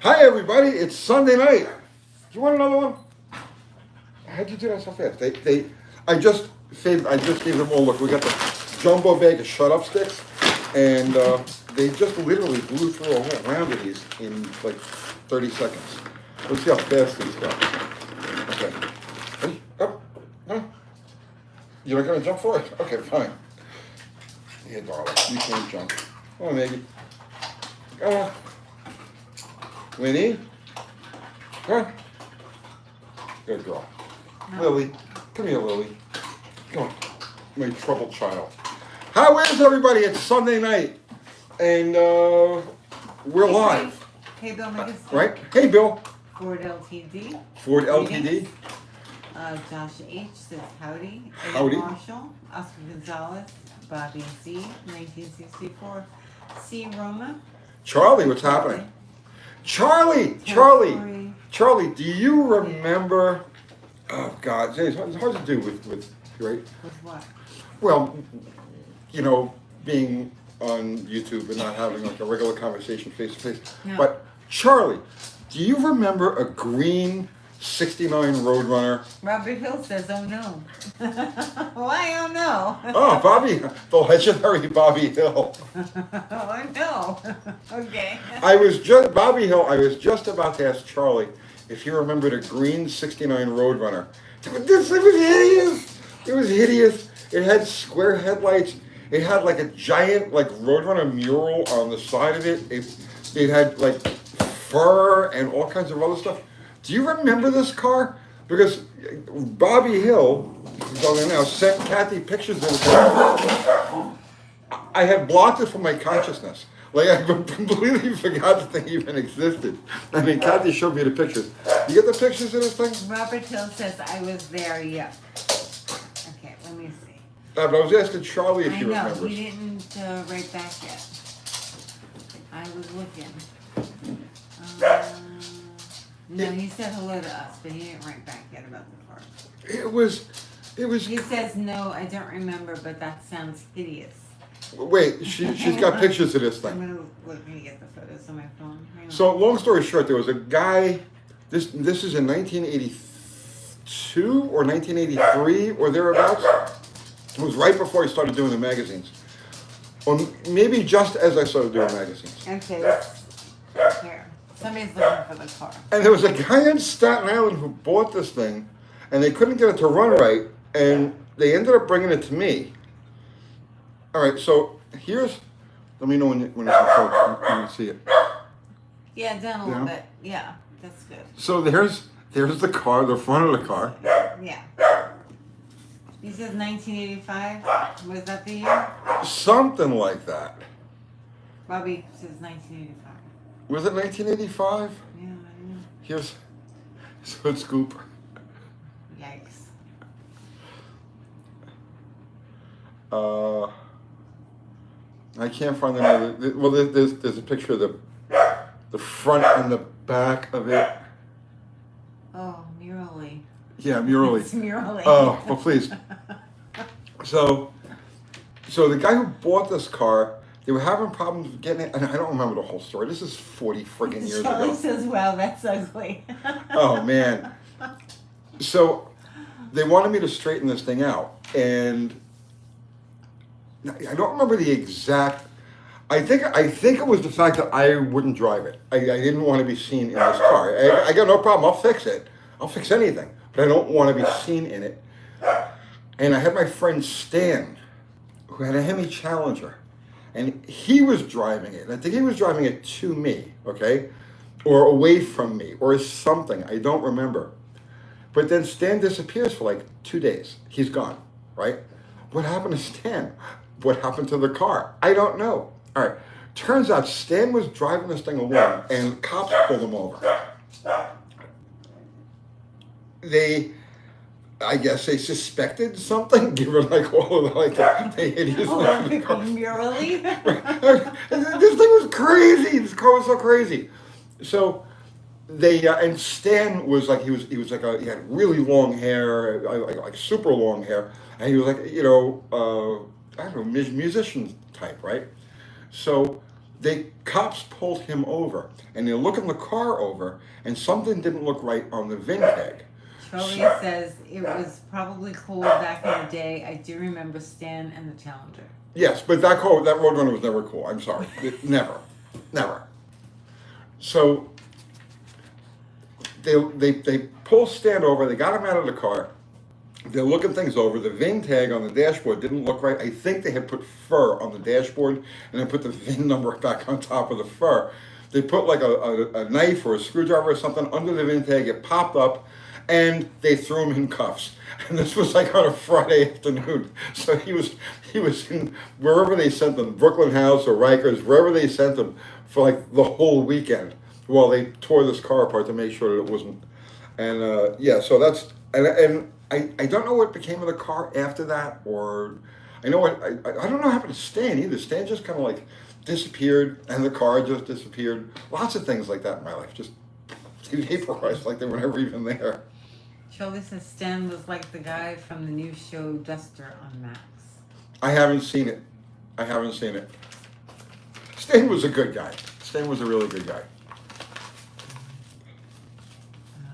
Hi everybody, it's Sunday night. Do you want another one? How'd you do that so fast? I just gave them all. Look, we got the jumbo bag of shut up sticks, and they just literally blew through a whole round of these in like 30 seconds. Let's see how fast these go. Okay. Hey, up. Huh? You're not gonna jump for it? Okay, fine. Here, darling, you can't jump. Come on, Maggie. Come on. Winnie? Huh? Good girl. No. Lily. Come here, Lily. Come on. My troubled child. How is everybody? It's Sunday night. And we're live. Hey, Bill, make us right? Hey, Bill. Ford LTD. Ford LTD. Josh H. says howdy. Howdy. Marshall. Oscar Gonzalez. Bobby Z. 1964. C. Roma. Charlie, what's happening? Charlie, do you remember? Oh God, it's hard to do with right? With what? Well, you know, being on YouTube and not having like a regular conversation face to face. But Charlie, do you remember a green '69 Roadrunner? Robert Hill says, "Oh no." Why? Oh no. Oh, Bobby, the legendary Bobby Hill. Oh no. Okay. Bobby Hill. I was just about to ask Charlie if he remembered a green '69 Roadrunner. It was hideous. It was hideous. It had square headlights. It had like a giant like Roadrunner mural on the side of it. It had like fur and all kinds of other stuff. Do you remember this car? Because Bobby Hill, who's on there now, sent Kathy pictures of it. I had blocked it from my consciousness. Like I completely forgot the thing even existed. I mean, Kathy showed me the pictures. You get the pictures of this thing? Robert Hill says, "I was there, yeah." Okay, let me see. But I was asking Charlie if he remembers. I know, he didn't write back yet. I was looking. No, he said hello to us, but he didn't write back yet about the car. It was. He says, "No, I don't remember, but that sounds hideous." Wait, she's got pictures of this thing. I'm gonna look and get the photos on my phone. So, long story short, there was a guy. This is in 1982 or 1983 or thereabouts. It was right before I started doing the magazines, or maybe just as I started doing magazines. Okay, here. Somebody's looking for the car. And there was a guy in Staten Island who bought this thing, and they couldn't get it to run right, and they ended up bringing it to me. All right, so here's. Let me know when it's in focus, when you see it. Yeah, down a little bit. Yeah, that's good. So there's the car, the front of the car. Yeah. He says 1985. Was that the year? Something like that. Bobby says 1985. Was it 1985? Yeah, I know. Here's Hood Scoop. Yikes. I can't find another. Well, there's a picture of the front and the back of it. Oh, murally. Yeah, murally. It's murally. Oh, well, please. So the guy who bought this car, they were having problems getting it, and I don't remember the whole story. This is 40 friggin' years ago. Charlie says, "Wow, that's ugly." Oh man. So they wanted me to straighten this thing out, and I don't remember the exact. I think it was the fact that I wouldn't drive it. I didn't want to be seen in this car. I got no problem. I'll fix it. I'll fix anything, but I don't want to be seen in it. And I had my friend Stan, who had a Hemi Challenger, and he was driving it. I think he was driving it to me, okay, or away from me, or something. I don't remember. But then Stan disappears for like 2 days. He's gone, right? What happened to Stan? What happened to the car? I don't know. All right. Turns out Stan was driving this thing along, and cops pulled him over. I guess they suspected something, given like all of the hideous Murally. This thing was crazy. This car was so crazy. So they and Stan was like he had really long hair, like super long hair, and he was like I don't know, musician type, right? So Cops pulled him over, and they're looking the car over, and something didn't look right on the VIN tag. Charlie says it was probably cool back in the day. I do remember Stan and the Challenger. Yes, but that Roadrunner was never cool. I'm sorry, never. So they pull Stan over. They got him out of the car. They're looking things over. The VIN tag on the dashboard didn't look right. I think they had put fur on the dashboard and then put the VIN number back on top of the fur. They put like a knife or a screwdriver or something under the VIN tag. It popped up, and they threw him in cuffs. And this was like on a Friday afternoon. So he was in wherever they sent him, Brooklyn House or Rikers, wherever they sent him for like the whole weekend while they tore this car apart to make sure that it wasn't. And yeah, so that's and I don't know what became of the car after that, or I know what I don't know what happened to Stan either. Stan just kind of like disappeared, and the car just disappeared. Lots of things like that in my life just vaporized, like they were never even there. Charlie says Stan was like the guy from the new show Duster on Max. I haven't seen it. Stan was a good guy. Stan was a really good guy.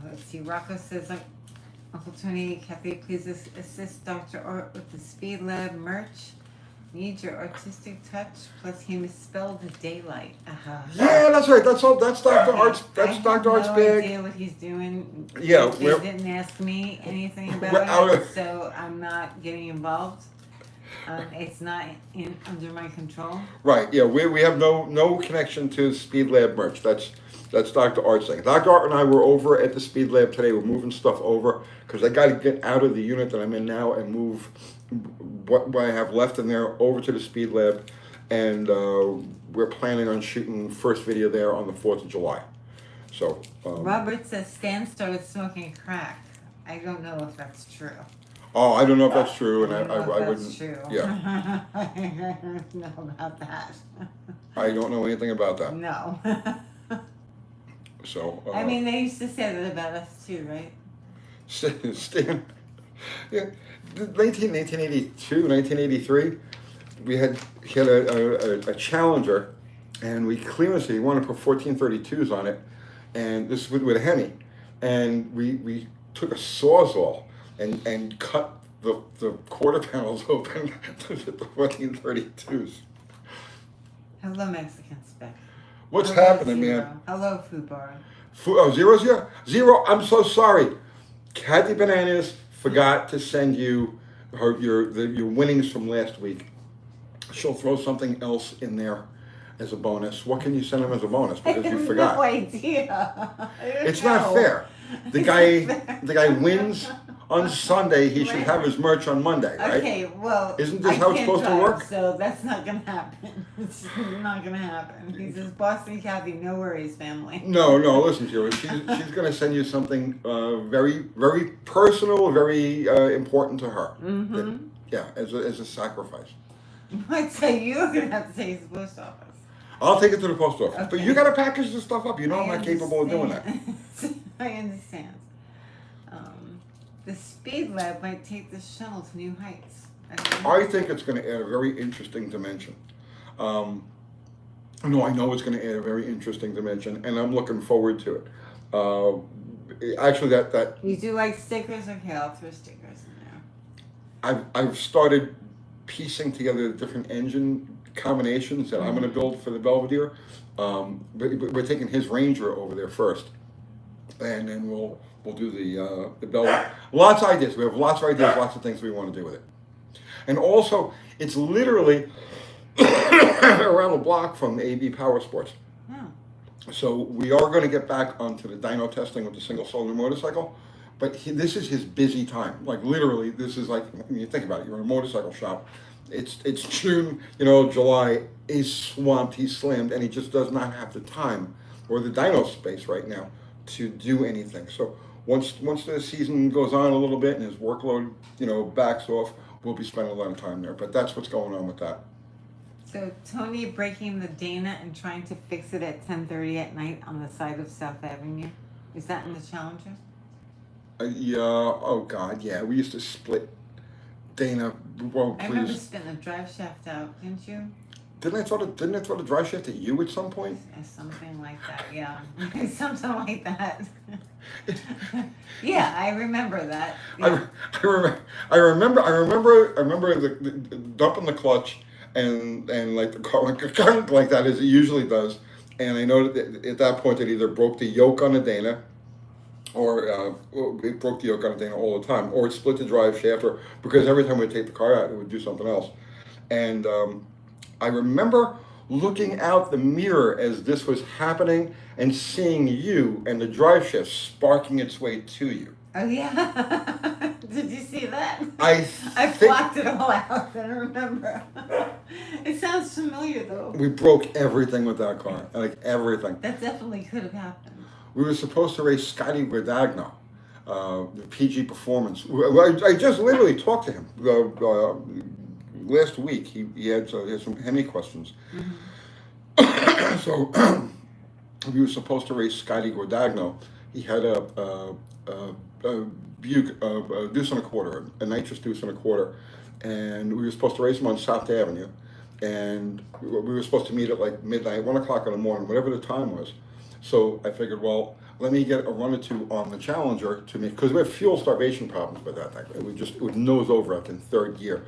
Let's see. Rocco says, like, Uncle Tony, Kathy, please assist Dr. Art with the Speed Lab merch. Need your artistic touch. Plus, he misspelled the daylight. Yeah, that's right. That's Dr. Art's. That's Dr. Art's bag. I have no idea what he's doing. Yeah, he didn't ask me anything about it, so I'm not getting involved. It's not under my control. Right. Yeah. We have no connection to Speed Lab merch. That's Dr. Art's thing. Dr. Art and I were over at the Speed Lab today. We're moving stuff over because I got to get out of the unit that I'm in now and move what I have left in there over to the Speed Lab, and we're planning on shooting first video there on the 4th of July. So Robert says Stan started smoking crack. I don't know if that's true. Oh, I don't know if that's true, and I wouldn't. That's true. Yeah. I don't know about that. I don't know anything about that. No. So. I mean, they used to say that about us too, right? Stan. Yeah. 1982, 1983, he had a Challenger, and we clearly he wanted to put 1432s on it, and this was with a Hemi, and we took a Sawzall and cut the quarter panels open to fit the 1432s. Hello, Mexican spec. What's Hello, happening, Zero. man? Hello, Food Bar. Zero. I'm so sorry. Kathy Bananas forgot to send you your winnings from last week. She'll throw something else in there as a bonus. What can you send them as a bonus? Because you forgot. No idea. It's not fair. The guy wins on Sunday. He should have his merch on Monday, right? Okay, well, Isn't this how it's supposed to work? So that's not gonna happen. It's not gonna happen. He says, Boston Kathy, no worries, family. No, listen to her. She's going to send you something very, very personal, very important to her. Mm-hmm. Yeah, as a sacrifice. I'd say you're gonna have to take it to the post office. I'll take it to the post office. Okay. But you got to package the stuff up. You know I'm not capable of doing that. I understand. The Speed Lab might take the shuttle to new heights. I think it's going to add a very interesting dimension. No, I know it's going to add a very interesting dimension, and I'm looking forward to it. Actually, that You do like stickers? Okay, I'll throw stickers in there. I've started piecing together the different engine combinations that I'm going to build for the Belvedere. We're taking his Ranger over there first, and then we'll do the Belvedere. Lots of ideas. We have lots of ideas, lots of things we want to do with it. And also, it's literally around the block from AB Power Sports. Oh. So we are going to get back onto the dyno testing with the single-cylinder motorcycle, but this is his busy time. Like literally, this is like, when you think about it, you're in a motorcycle shop. It's June, July. He's swamped, he's slammed, and he just does not have the time or the dyno space right now to do anything. So once the season goes on a little bit and his workload, backs off, we'll be spending a lot of time there. But that's what's going on with that. So Tony breaking the Dana and trying to fix it at 10:30 at night on the side of South Avenue. Is that in the Challenger? Yeah. Oh God. Yeah. We used to split Dana. Well, I remember please. spitting the drive shaft out, didn't you? didn't I throw the dry shift at you at some point? Something like that, yeah. Something like that. Yeah, I remember that. Yeah. I remember the dumping the clutch and like the car went like that as it usually does, and I know that at that point it either broke the yoke on the Dana, or it broke the yoke on the Dana all the time, or it split the drive shaft, or because every time we'd take the car out it would do something else, and I remember looking out the mirror as this was happening and seeing you and the drive shaft sparking its way to you. Oh yeah. Did you see that? I blocked it all out. I don't remember. It sounds familiar though. We broke everything with that car, like everything. That definitely could have happened. We were supposed to race Scotty Guadagno, the PG Performance. I just literally talked to him last week. He had some Hemi questions. Mm-hmm. So we were supposed to race Scotty Guadagno. He had a Buick, a deuce and a quarter, a nitrous deuce and a quarter, and we were supposed to race him on South Avenue, and we were supposed to meet at like midnight, 1 o'clock in the morning, whatever the time was. So I figured, well, let me get a run or two on the Challenger to make, because we have fuel starvation problems with that thing. It would nose over up in third gear.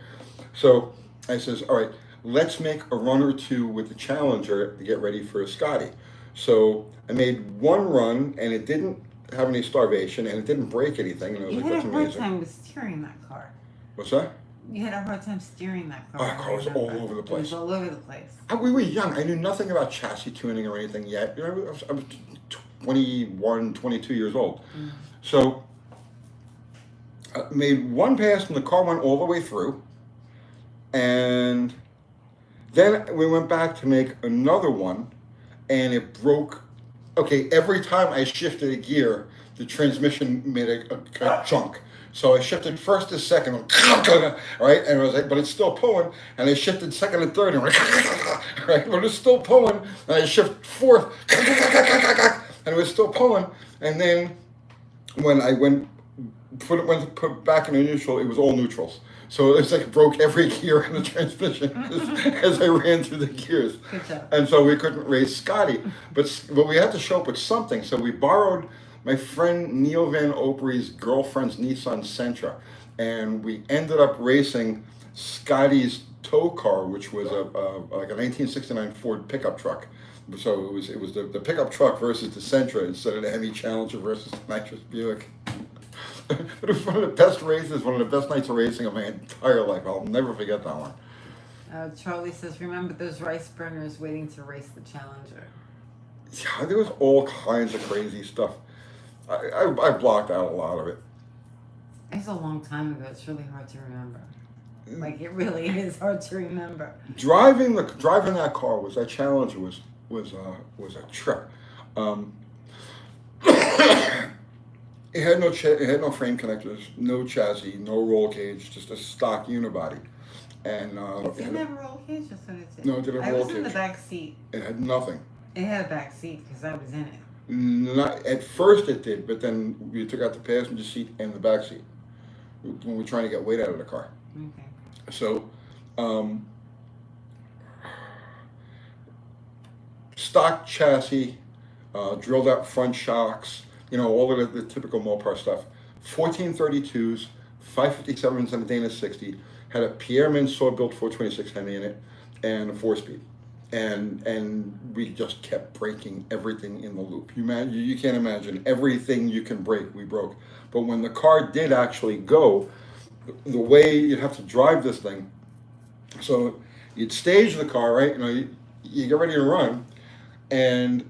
So I says, all right, let's make a run or two with the Challenger to get ready for a Scotty. So I made one run, and it didn't have any starvation, and it didn't break anything. And I was You like, had that's a hard amazing. time with steering that car. What's that? You had a hard time steering that car. Oh, that car was all over the place. It was all over the place. We were young. I knew nothing about chassis tuning or anything yet. You know, I was 21, 22 years old. Mm. So I made one pass, and the car went all the way through. And then we went back to make another one, and it broke. Okay, every time I shifted a gear, the transmission made a chunk. So I shifted first to second, right? And I was like, but it's still pulling. And I shifted second and third, and right? But it's still pulling. And I shift fourth, and it was still pulling. And then when I went put back in the neutral, it was all neutrals. So it's like it broke every gear in the transmission as I ran through the gears. And so we couldn't race Scotty. But we had to show up with something. So we borrowed my friend Neil Van Opry's girlfriend's Nissan Sentra. And we ended up racing Scotty's tow car, which was like a 1969 Ford pickup truck. So it was the pickup truck versus the Sentra instead of the Hemi Challenger versus the nitrous Buick. It was one of the best races, one of the best nights of racing of my entire life. I'll never forget that one. Charlie says, remember those rice burners waiting to race the Challenger? Yeah, there was all kinds of crazy stuff. I blocked out a lot of it. It's a long time ago. It's really hard to remember. Like, it really is hard to remember. Driving that car that Challenger was a trip. It had no frame connectors, no chassis, no roll cage, just a stock unibody. And it didn't have a roll cage, or what it did? No, it didn't have a roll cage. I was in the back seat. It had nothing. It had a back seat because I was in it. Not at first it did, but then we took out the passenger seat and the back seat when we were trying to get weight out of the car. Okay. So, stock chassis, drilled out front shocks, all of the typical Mopar stuff. 1432s, 557s and a Dana 60, had a Pierre Mansour built 426 Hemi in it, and a 4-speed. And we just kept breaking everything in the loop. You can't imagine. Everything you can break, we broke. But when the car did actually go, the way you'd have to drive this thing, so you'd stage the car, right? You get ready to run, and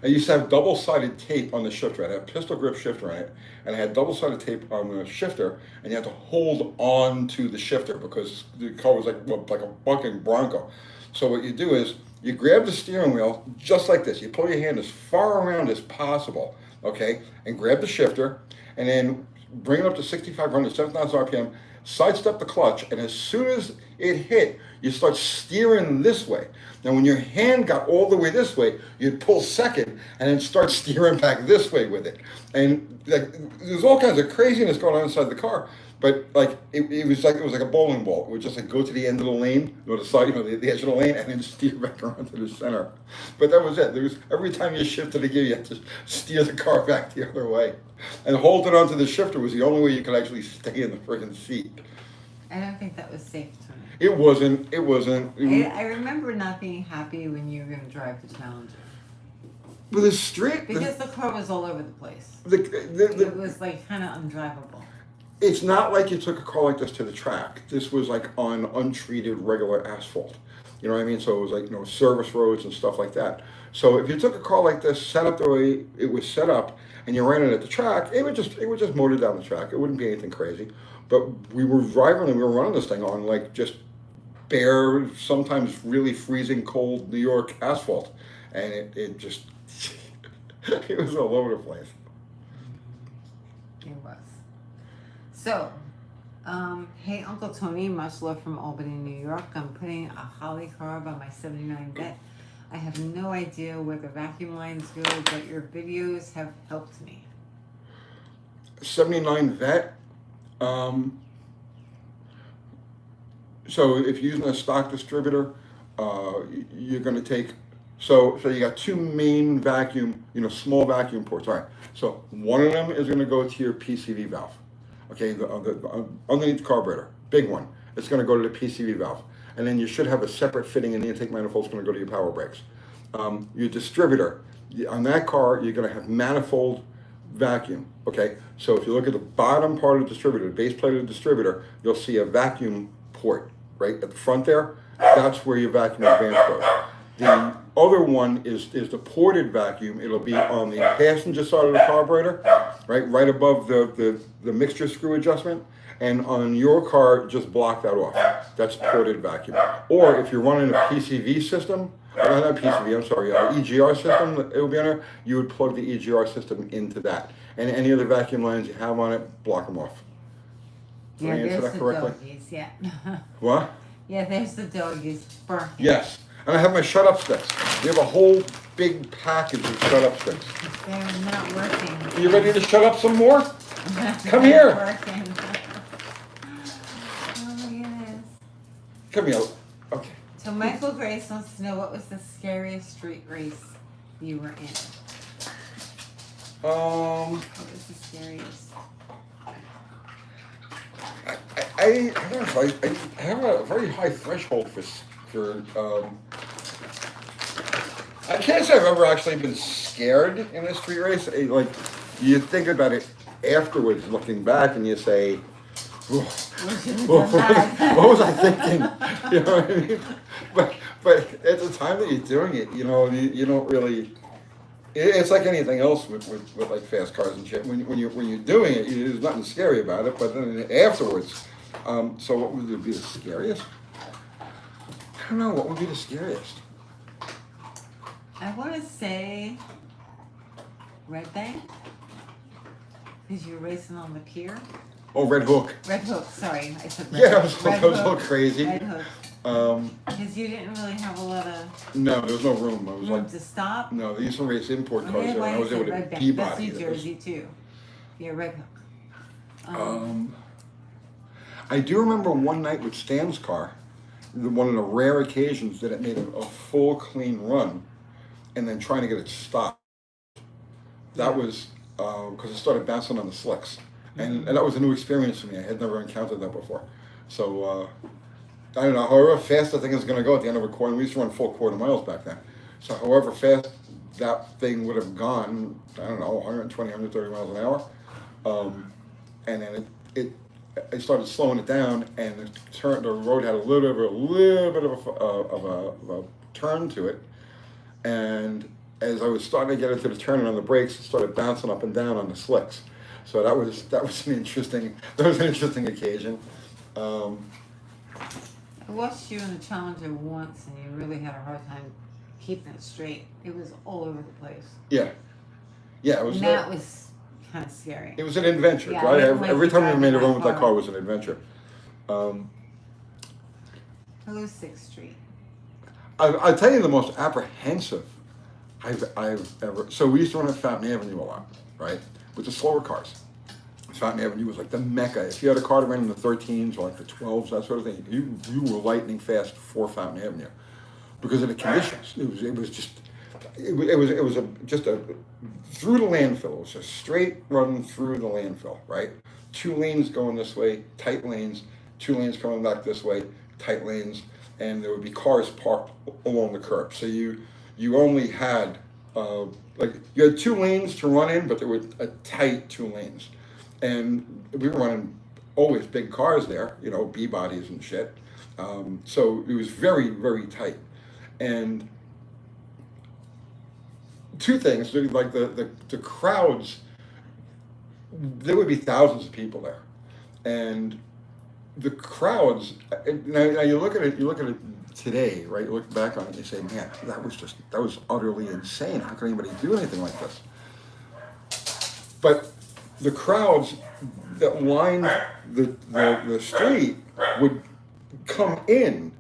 I used to have double-sided tape on the shifter. I had a pistol grip shifter on it, and I had double-sided tape on the shifter, and you had to hold on to the shifter because the car was like a bucking Bronco. So what you do is you grab the steering wheel just like this. You pull your hand as far around as possible, okay, and grab the shifter, and then bring it up to 6,500, 7,000 RPM, sidestep the clutch, and as soon as it hit, you start steering this way. Now, when your hand got all the way this way, you'd pull second and then start steering back this way with it. And like, there's all kinds of craziness going on inside the car. But like it was like a bowling ball. It would just like go to the end of the lane, or the side, the edge of the lane, and then steer back around to the center. But that was it. There was every time you shifted the gear, you had to steer the car back the other way, and holding onto the shifter was the only way you could actually stay in the friggin' seat. I don't think that was safe, Tony. It wasn't. It wasn't. I remember not being happy when you were going to drive the Challenger. With the street, because the car was all over the place. It was like kind of undrivable. It's not like you took a car like this to the track. This was like on untreated regular asphalt. You know what I mean? So it was like, service roads and stuff like that. So if you took a car like this, set up the way it was set up, and you ran it at the track, it would just motor down the track. It wouldn't be anything crazy. But we were driving and we were running this thing on like just bare, sometimes really freezing cold New York asphalt. And it just, it was all over the place. It was. So, hey Uncle Tony, much love from Albany, New York. I'm putting a Holly carb on my 79 vet. I have no idea where the vacuum lines go, but your videos have helped me. 79 vet. So if you're using a stock distributor, you're going to take, so you got two main vacuum, small vacuum ports. All right. So one of them is going to go to your PCV valve. Okay, underneath the carburetor, big one. It's going to go to the PCV valve. And then you should have a separate fitting in the intake manifold. It's going to go to your power brakes. Your distributor, on that car, you're going to have manifold vacuum. Okay, so if you look at the bottom part of the distributor, the base plate of the distributor, you'll see a vacuum port right at the front there. That's where your vacuum advance goes. The other one is the ported vacuum. It'll be on the passenger side of the carburetor, right above the mixture screw adjustment. And on your car, just block that off. That's ported vacuum. Or if you're running a PCV system, not PCV, I'm sorry, EGR system, it will be on there, you would plug the EGR system into that. And any other vacuum lines you have on it, block them off. Did I answer that correctly? Doggies, yeah. What? Yeah, there's the doggies barking. Yes. And I have my shut-up sticks. We have a whole big package of shut-up sticks. They're not working. Are you ready to shut up some more? Come here. Working. Oh my goodness. Come here. Okay. So Michael Grace wants to know, what was the scariest street race you were in? What was the scariest? I don't know. I have a very high threshold for I can't say I've ever actually been scared in a street race. Like, you think about it afterwards, looking back, and you say, what was I thinking? You know what I mean? But at the time that you're doing it, you don't really. It's like anything else with like fast cars and shit. When you're doing it, there's nothing scary about it. But then afterwards, so what would be the scariest? I don't know. What would be the scariest? I want to say Red Bank, because you're racing on the pier. Oh, Red Hook. Red Hook, sorry. I said Red Yeah, Hook. that was a little crazy. Red Hook. Because you didn't really have a lot of No, there was no room. I was room like, to stop. no, they used to race import cars Okay, there, and why I was is able it to Red Bank? Peabody. That's New Jersey too. Yeah, Red Hook. I do remember one night with Stan's car, one of the rare occasions that it made a full clean run, and then trying to get it stopped. That was because it started bouncing on the slicks, and that was a new experience for me. I had never encountered that before. So I don't know. However fast the thing is going to go at the end of a corner, we used to run full quarter miles back then. So however fast that thing would have gone, I don't know, 120, 130 miles an hour, and then I started slowing it down, and the road had a little bit of a turn to it, and as I was starting to get into the turn on the brakes, it started bouncing up and down on the slicks. So that was an interesting occasion. I watched you in the Challenger once, and you really had a hard time keeping it straight. It was all over the place. Yeah, it was. And that was kind of scary. It was an adventure, Yeah, right? I didn't like Every time we driving made a that run with that car. car was an adventure. Hello, 6th Street. I'll tell you the most apprehensive I've ever. So we used to run at Fountain Avenue a lot, right? With the slower cars. Fountain Avenue was like the mecca. If you had a car that ran in the 13s or like the 12s, that sort of thing, you were lightning fast for Fountain Avenue because of the conditions. It was just just a through the landfill. It was a straight run through the landfill, right? 2 lanes going this way, tight lanes. 2 lanes coming back this way, tight lanes, and there would be cars parked along the curb. So you only had like you had 2 lanes to run in, but there were a tight 2 lanes. And we were running always big cars there, you know, B bodies and shit. So it was very, very tight. And 2 things, like the crowds, there would be thousands of people there. And the crowds, now you look at it today, right? You look back on it and you say, man, that was utterly insane. How can anybody do anything like this? But the crowds that lined the street would come in,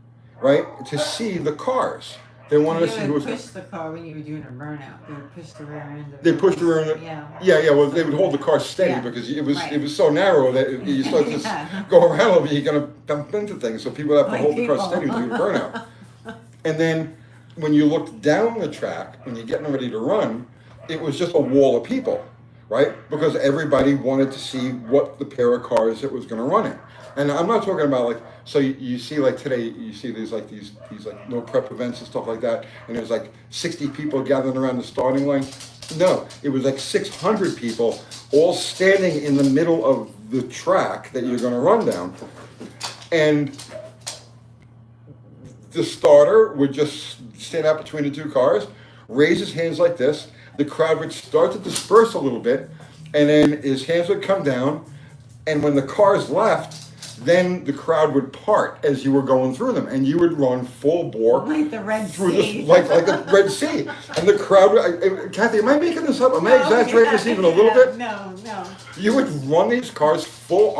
right, to see the cars. They wanted to see who was. They would push the car when you were doing a burnout. They would push the rear end of it. They pushed the rear end. Yeah. Well, they would hold the car steady because it was so narrow that you start to go around over, you're gonna bump into things. So people have to hold the car steady to do a burnout. And then when you looked down the track when you're getting ready to run, it was just a wall of people, right? Because everybody wanted to see what the pair of cars it was going to run in. And I'm not talking about like, so you see like today, you see these like no prep events and stuff like that, and there's like 60 people gathering around the starting line. No, it was like 600 people all standing in the middle of the track that you're going to run down. And the starter would just stand out between the 2 cars, raise his hands like this. The crowd would start to disperse a little bit, and then his hands would come down, and when the cars left, then the crowd would part as you were going through them, and you would run full bore like the Red through Sea. like a Red Sea. And the crowd, Kathy, am I making this up? Am I exaggerating this even a little bit? No. You would run these cars full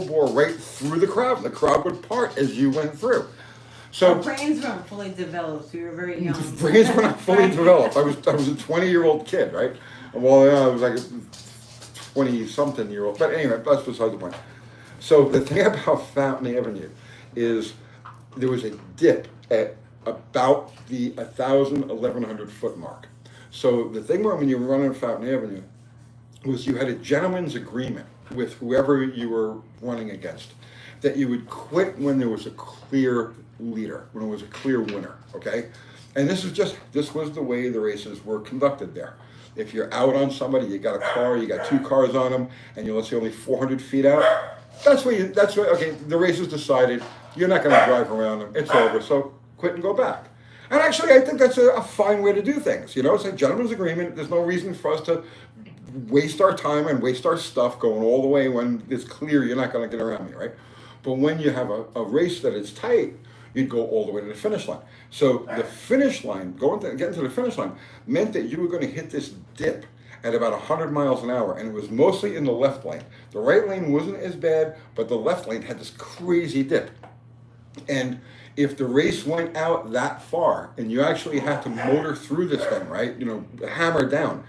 bore right through the crowd, and the crowd would part as you went through. So our brains weren't fully developed. We were very young. Brains were not fully developed. I was a 20-year-old kid, right? Well, I was like a 20-something-year-old. But anyway, that's beside the point. So the thing about Fountain Avenue is there was a dip at about the 1,000, 1,100 foot mark. So the thing when you were running Fountain Avenue was you had a gentleman's agreement with whoever you were running against that you would quit when there was a clear leader, when it was a clear winner, okay? And this was the way the races were conducted there. If you're out on somebody, you got a car, you got 2 cars on them, and you're let's say only 400 feet out, okay, the race is decided, you're not gonna drive around them, it's over, so quit and go back. And actually, I think that's a fine way to do things, you know, it's a gentleman's agreement, there's no reason for us to waste our time and waste our stuff going all the way when it's clear you're not gonna get around me, right? But when you have a race that is tight, you'd go all the way to the finish line. So the finish line, getting to the finish line, meant that you were going to hit this dip at about 100 miles an hour, and it was mostly in the left lane. The right lane wasn't as bad, but the left lane had this crazy dip. And if the race went out that far, and you actually had to motor through this thing, right, you know, hammer down,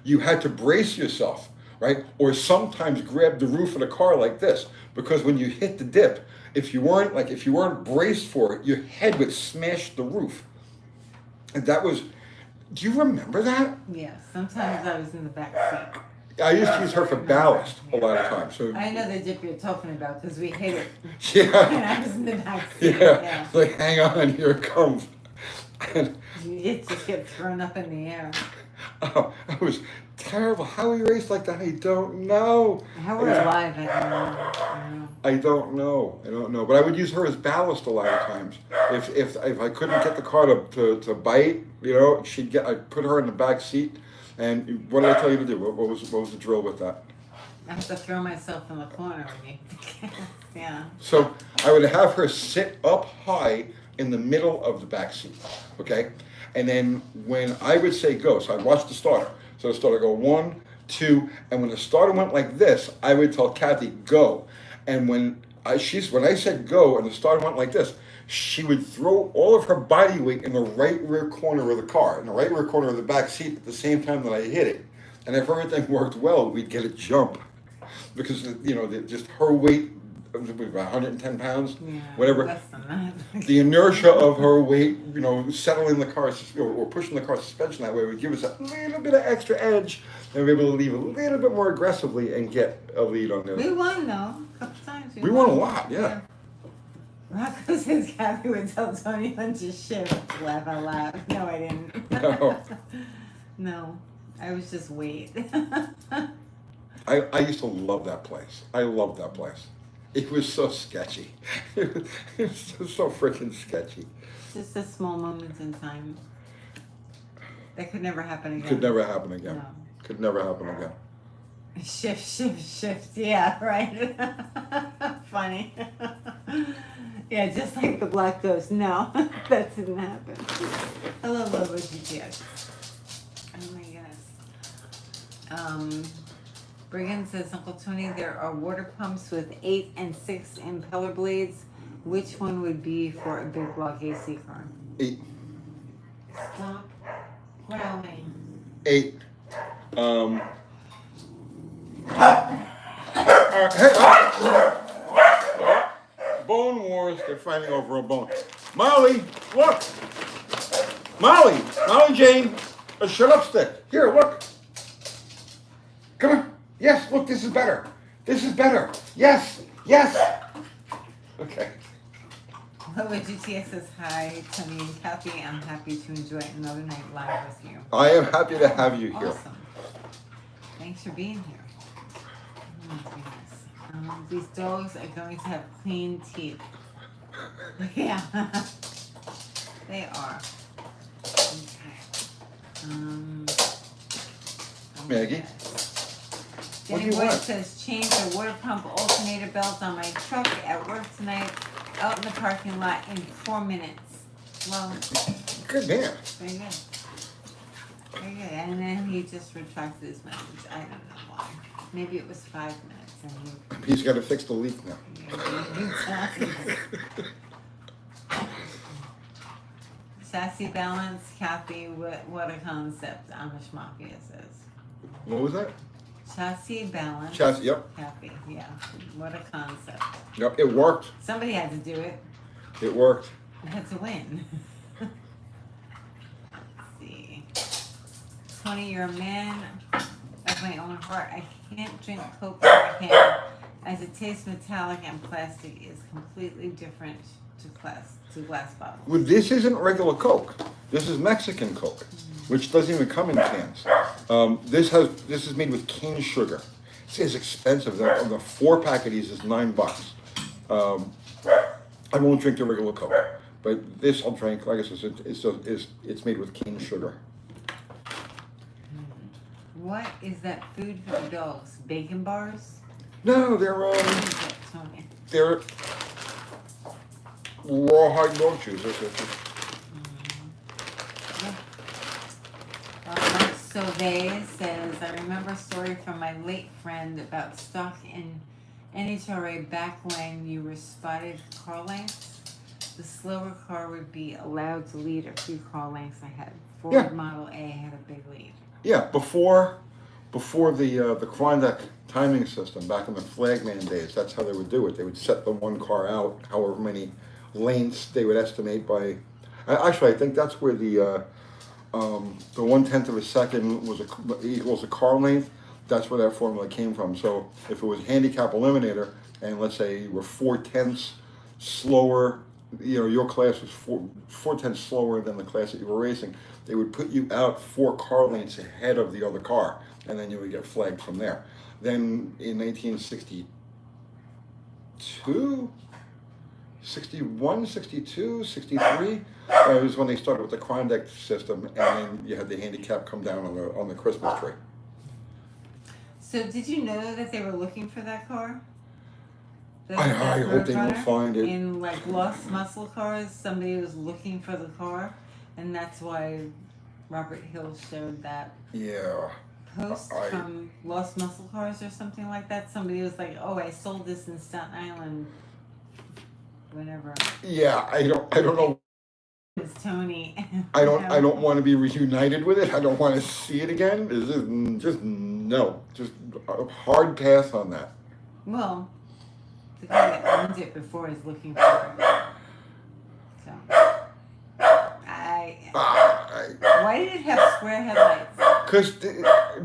you had to brace yourself, right, or sometimes grab the roof of the car like this, because when you hit the dip, if you weren't braced for it, your head would smash the roof. And that was, do you remember that? Yeah, sometimes I was in the back seat. I used to use her for ballast a lot of times. So I know the dip you're talking about because we hit it. Yeah. And I was in the back seat. Yeah. Like, hang on, here it comes. And, you just get thrown up in the air. oh, that was terrible. How we raced like that, I don't know. How we're alive, I don't know. I don't know. But I would use her as ballast a lot of times. If I couldn't get the car to bite, you know, I'd put her in the back seat. And what did I tell you to do? What was the drill with that? I have to throw myself in the corner when you. Yeah. So I would have her sit up high in the middle of the back seat, okay? And then when I would say go, so I'd watch the starter. So the starter go 1, 2, and when the starter went like this, I would tell Kathy go. And when I said go and the starter went like this, she would throw all of her body weight in the right rear corner of the car, in the right rear corner of the back seat at the same time that I hit it. And if everything worked well, we'd get a jump because just her weight, about 110 pounds, Yeah, whatever. less than that. The inertia of her weight, settling the car or pushing the car suspension that way would give us a little bit of extra edge, and we'd be able to leave a little bit more aggressively and get a lead on We this. won though, a couple times. We won a lot, yeah. Rocco says Kathy would tell Tony when to shift. Laugh out loud. No, I didn't. No. No, I was just wait. I used to love that place. I loved that place. It was so sketchy. It was just so freaking sketchy. Just a small moment in time. That could never happen again. Could never happen again. No. Could never happen again. Shift. Yeah, right. Funny. Yeah, just like the Black Ghost. No, that didn't happen. I love GTX. Oh my goodness. Brigham says, Uncle Tony, there are water pumps with 8 and 6 impeller blades. Which one would be for a big block AC car? 8. Stop growling. 8. Bone wars, they're fighting over a bone. Molly, look! Molly Jane, a shut up stick. Here, look. Come on. Yes, look, this is better. Yes. Okay. Hello, GTX says, hi, Tony and Kathy. I'm happy to enjoy another night live with you. I am happy to have you here. Awesome. Thanks for being here. Oh my goodness. These dogs are going to have clean teeth. Yeah. They are. Okay. Maggie? What do Danny you Boyd want? says, change the water pump alternator belt on my truck at work tonight, out in the parking lot in 4 minutes. Well, Good man. very good. Very good. And then he just retracted his message. I don't know why. Maybe it was 5 minutes and He's got to fix the leak now. Sassy Balance, Kathy, what a concept, Amish Mafia says. What was that? Chassis Balance. Chassis, yep. Kathy, yeah. What a concept. Yep, it worked. Somebody had to do it. It worked. I had to win. Let's see. Tony, you're a man of my own heart. I can't drink Coke from a can, as it tastes metallic and plastic is completely different to glass bottles. Well, this isn't regular Coke. This is Mexican Coke, which doesn't even come in cans. This is made with cane sugar. It's expensive. The 4-pack of these is $9. I won't drink the regular Coke, but this I'll drink. Like I said, it's made with cane sugar. What is that food for the dogs? Bacon bars? No, What is it, Tony? they're rawhide dog chews. That's it. Mark Sauvé says, I remember a story from my late friend about stock in NHRA back when you were spotted car lengths. The slower car would be allowed to lead a few car lengths ahead. Ford Yeah. Model A had a big lead. Yeah, before the Klondike timing system back in the flagman days, that's how they would do it. They would set the one car out, however many lengths they would estimate by. Actually, I think that's where the 1/10 of a second equals a car length. That's where that formula came from. So if it was handicap eliminator, and let's say you were 4/10 slower, your class was 4/10 slower than the class that you were racing, they would put you out 4 car lengths ahead of the other car, and then you would get flagged from there. Then in 1962, 61, 62, 63, was when they started with the Klondike system, and then you had the handicap come down on the Christmas tree. So did you know that they were looking for that car? I hope they will Roadrunner? find it. In like lost muscle cars, somebody was looking for the car, and that's why Robert Hill showed that Yeah. post from Lost Muscle Cars or something like that. Somebody was like, "Oh, I sold this in Staten Island whenever Yeah, I don't know. it's Tony. I don't want to be reunited with it. I don't want to see it again. It's just no. Just a hard pass on that. Well, the guy that owned it before is looking for it. So, why did it have square headlights? Because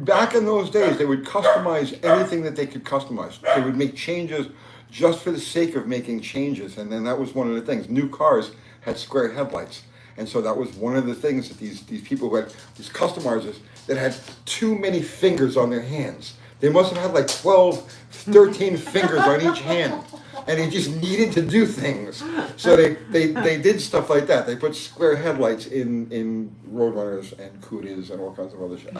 back in those days, they would customize anything that they could customize. They would make changes just for the sake of making changes, and then that was one of the things. New cars had square headlights, and so that was one of the things that these people who had these customizers that had too many fingers on their hands. They must have had like 12, 13 fingers on each hand, and they just needed to do things. So they did stuff like that. They put square headlights in Roadrunners and Cooties and all kinds of other shit.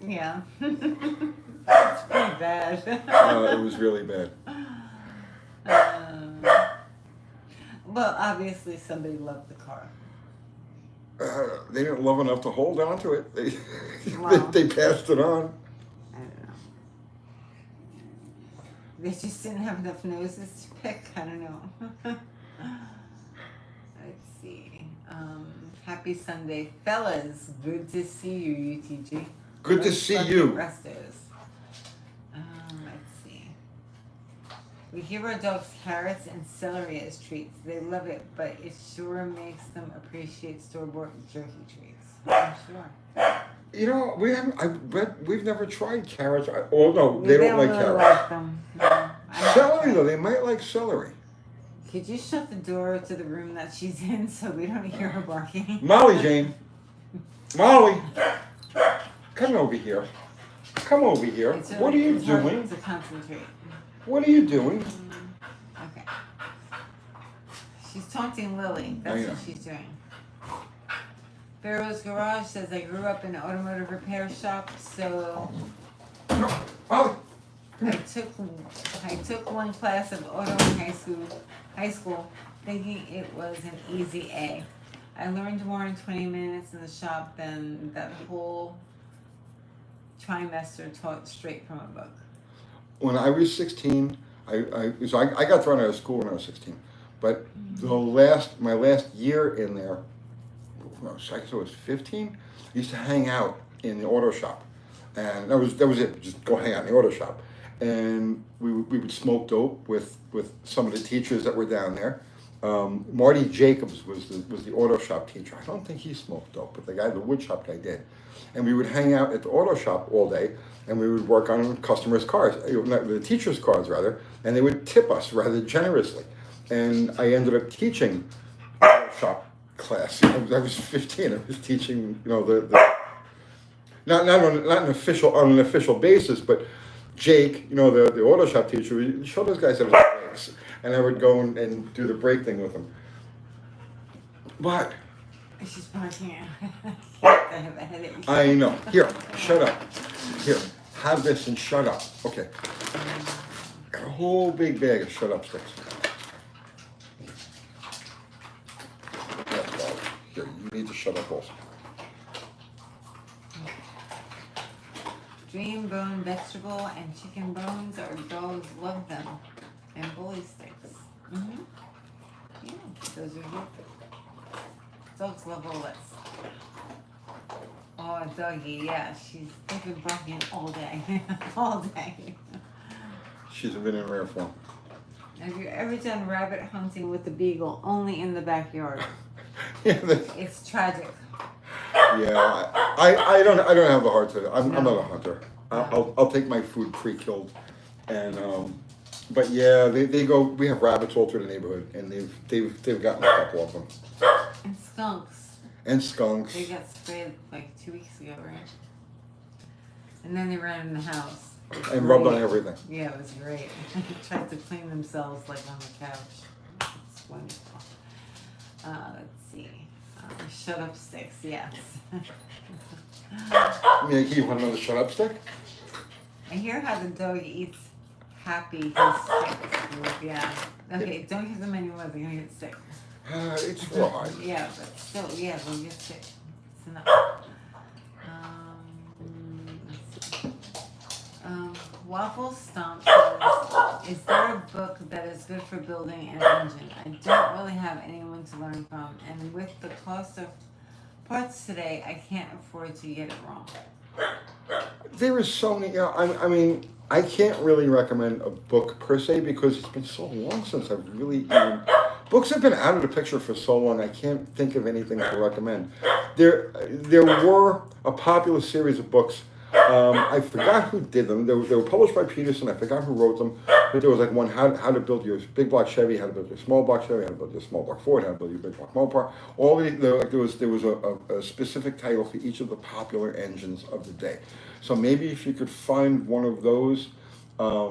Yeah. It's pretty bad. It was really bad. Well, obviously somebody loved the car. They didn't love enough to hold on to it. Wow. They passed it on. I don't know. They just didn't have enough noses to pick. I don't know. Let's see. Happy Sunday, fellas. Good to see you, UTG. Good to see you. Rest is. Let's see. We give our dogs carrots and celery as treats. They love it, but it sure makes them appreciate store-bought jerky treats. I'm sure. You know, we've never tried carrots. They don't like really carrots. like them. No, Celery though, they might like celery. Could you shut the door to the room that she's in so we don't hear her barking? Molly Jane. Molly. Come over here. Come over here. What are you doing? To concentrate. What are you doing? Okay. She's taunting Lily. That's what she's doing. Pharaoh's Garage says, I grew up in an automotive repair shop, so Molly. I took one class of auto in high school, thinking it was an easy A. I learned more in 20 minutes in the shop than that whole trimester taught straight from a book. When I was 16, I got thrown out of school when I was 16. But my last year in there, I guess I was 15. I used to hang out in the auto shop, and that was it. Just go hang out in the auto shop, and we would smoke dope with some of the teachers that were down there. Marty Jacobs was the auto shop teacher. I don't think he smoked dope, but the wood shop guy did. And we would hang out at the auto shop all day, and we would work on customers' cars, the teachers' cars rather, and they would tip us rather generously. And I ended up teaching auto shop class. I was 15. I was teaching, not on an official basis, but Jake, the auto shop teacher, would show those guys how to do brakes, and I would go and do the brake thing with them. What? She's barking. I have a headache. I know. Here, shut up. Here, have this and shut up. Okay. Got a whole big bag of shut up sticks. Here, you need to shut up also. Dream bone vegetable and chicken bones. Our dogs love them. And bully sticks. Mm-hmm. Yeah, those are good. Dogs love all this. Oh, doggy, yeah, they've been barking all day. All day. She's been in rare form. Have you ever done rabbit hunting with the beagle? Only in the backyard. Yeah, It's tragic. Yeah, I don't have a heart to it. I'm not a hunter. I'll take my food pre-killed, and but yeah, they go. We have rabbits all through the neighborhood, and they've gotten a couple of them. And skunks. And skunks. They got sprayed like 2 weeks ago, right? And then they ran in the house. And rubbed on everything. Yeah, it was great. They tried to clean themselves like on the couch. It's wonderful. Let's see. Shut up sticks, yes. You want another shut up stick? I hear how the dog eats happy his sticks. Yeah. Okay, don't give them any more, they're gonna get sick. It's raw. Yeah, but still, yeah, they'll get sick. It's enough. Let's see. Waffle Stomp says, Is there a book that is good for building an engine? I don't really have anyone to learn from, and with the cost of parts today, I can't afford to get it wrong. There is so many. I mean, I can't really recommend a book per se because it's been so long since I've really even. Books have been out of the picture for so long. I can't think of anything to recommend. There were a popular series of books. I forgot who did them. They were published by Peterson. I forgot who wrote them. But there was like one how to build your big block Chevy, how to build your small block Chevy, how to build your small block Ford, how to build your big block Mopar. There was a specific title for each of the popular engines of the day. So maybe if you could find one of those that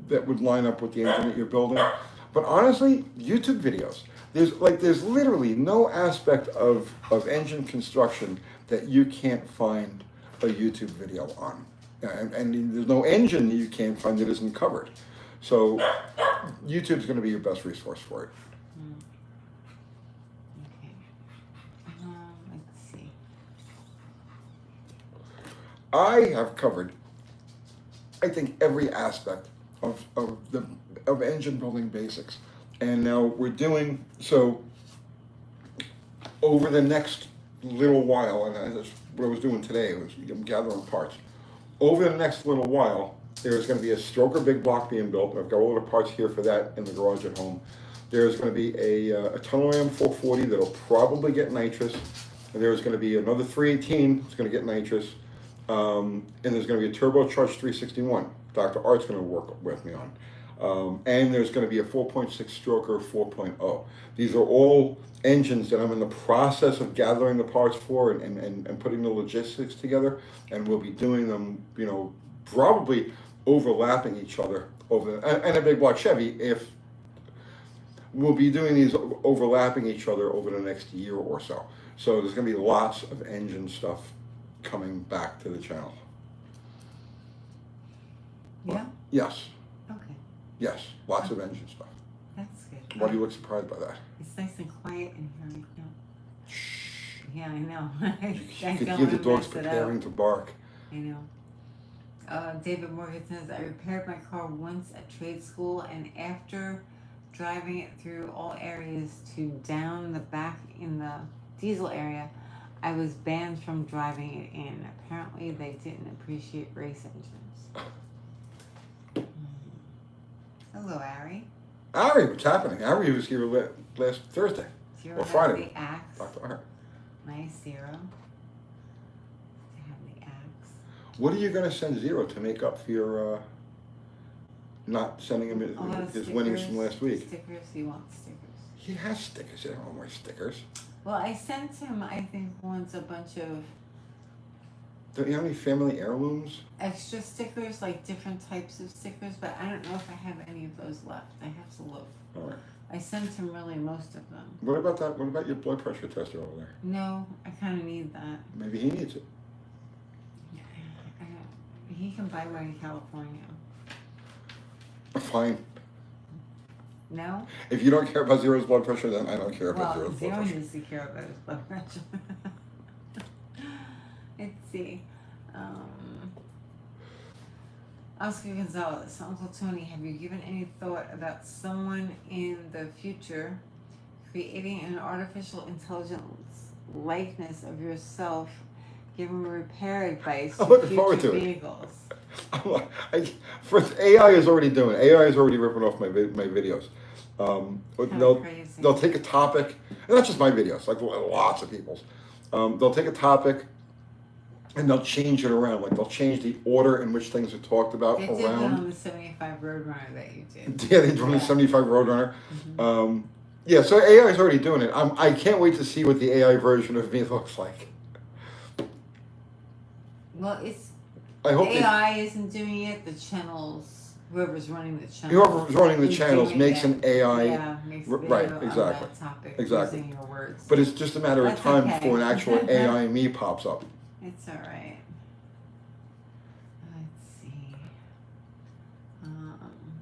would line up with the engine that you're building. But honestly, YouTube videos. There's literally no aspect of engine construction that you can't find a YouTube video on. And there's no engine that you can't find that isn't covered. So YouTube's going to be your best resource for it. Okay. Let's see. I have covered, I think, every aspect of engine building basics. And now we're doing, so over the next little while, and that's what I was doing today, was gathering parts. Over the next little while, there's going to be a stroker big block being built. I've got all the parts here for that in the garage at home. There's going to be a Tunnel Ram 440 that'll probably get nitrous. And there's going to be another 318 that's going to get nitrous. And there's going to be a turbocharged 361. Dr. Art's going to work with me on. And there's going to be a 4.6 stroker 4.0. These are all engines that I'm in the process of gathering the parts for and putting the logistics together, and we'll be doing them, probably overlapping each other and a big block Chevy. If we'll be doing these overlapping each other over the next year or so. So there's going to be lots of engine stuff coming back to the channel. Yeah? Yes. Okay. Yes, lots of engine stuff. That's good. Why do you look surprised by that? It's nice and quiet in here right now. Shh. Yeah, I know. You could hear the dogs preparing to bark. I know. David Morgan says, I repaired my car once at trade school, and after driving it through all areas to down the back in the diesel area, I was banned from driving it in. Apparently, they didn't appreciate race engines. Hello, Ari. Ari, what's happening? Ari was here last Thursday. Zero or has Friday. the axe. Dr. Art. Nice, Zero. They have the axe. What are you going to send Zero to make up for your not sending him his winnings from last week? Stickers. He wants stickers. He has stickers. He doesn't want more stickers. Well, I sent him, I think, once a bunch of Don't you have any family heirlooms? extra stickers, like different types of stickers, but I don't know if I have any of those left. I have to look. All right. I sent him really most of them. What about that? What about your blood pressure tester over there? No, I kind of need that. Maybe he needs it. He can buy one in California. Fine. No? If you don't care about Zero's blood pressure, then I don't care about Well, Zero's blood Zero pressure. needs to care about his blood pressure. Let's see. Oscar Gonzalez, Uncle Tony, have you given any thought about someone in the future creating an artificial intelligence likeness of yourself, giving repair advice I'm to looking forward future to it. vehicles? First, AI is already doing. AI is already ripping off my videos. Crazy. They'll take a topic, and not just my videos, like lots of people's. They'll take a topic, and they'll change it around. Like they'll change the order in which things are talked about They did that around. on the 75 Roadrunner that you did. Yeah, they do the 75 Roadrunner. Mm-hmm. Yeah, so AI is already doing it. I can't wait to see what the AI version of me looks like. Well, it's I hope AI isn't doing it. The channels, whoever's running the channel, whoever's running the is channels doing makes it. an AI. Yeah, makes a Right, video exactly. on that topic, Exactly. using your words. But it's just a matter of That's time okay. before an actual AI me pops up. It's all right. Let's see.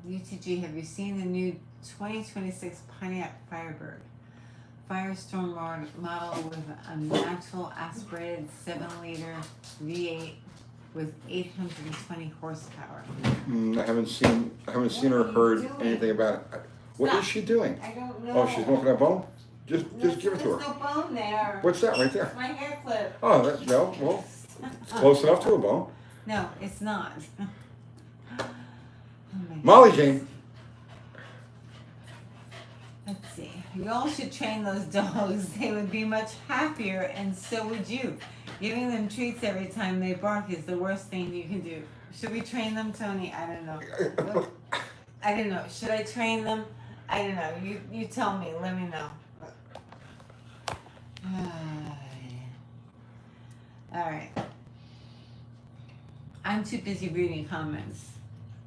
UTG, have you seen the new 2026 Pontiac Firebird? Firestorm model with a natural aspirated 7-liter V8 with 820 horsepower. I haven't seen or heard anything about it. What is she doing? I don't know. Oh, she's smoking a bone? Just give it to her. There's no bone there. What's that right there? It's my hair clip. Oh, no, well, it's close enough to a bone. No, it's not. Oh my Molly goodness. Jane. Let's see. You all should train those dogs. They would be much happier, and so would you. Giving them treats every time they bark is the worst thing you can do. Should we train them, Tony? I don't know. I don't know. Should I train them? I don't know. You tell me. Let me know. All right. I'm too busy reading comments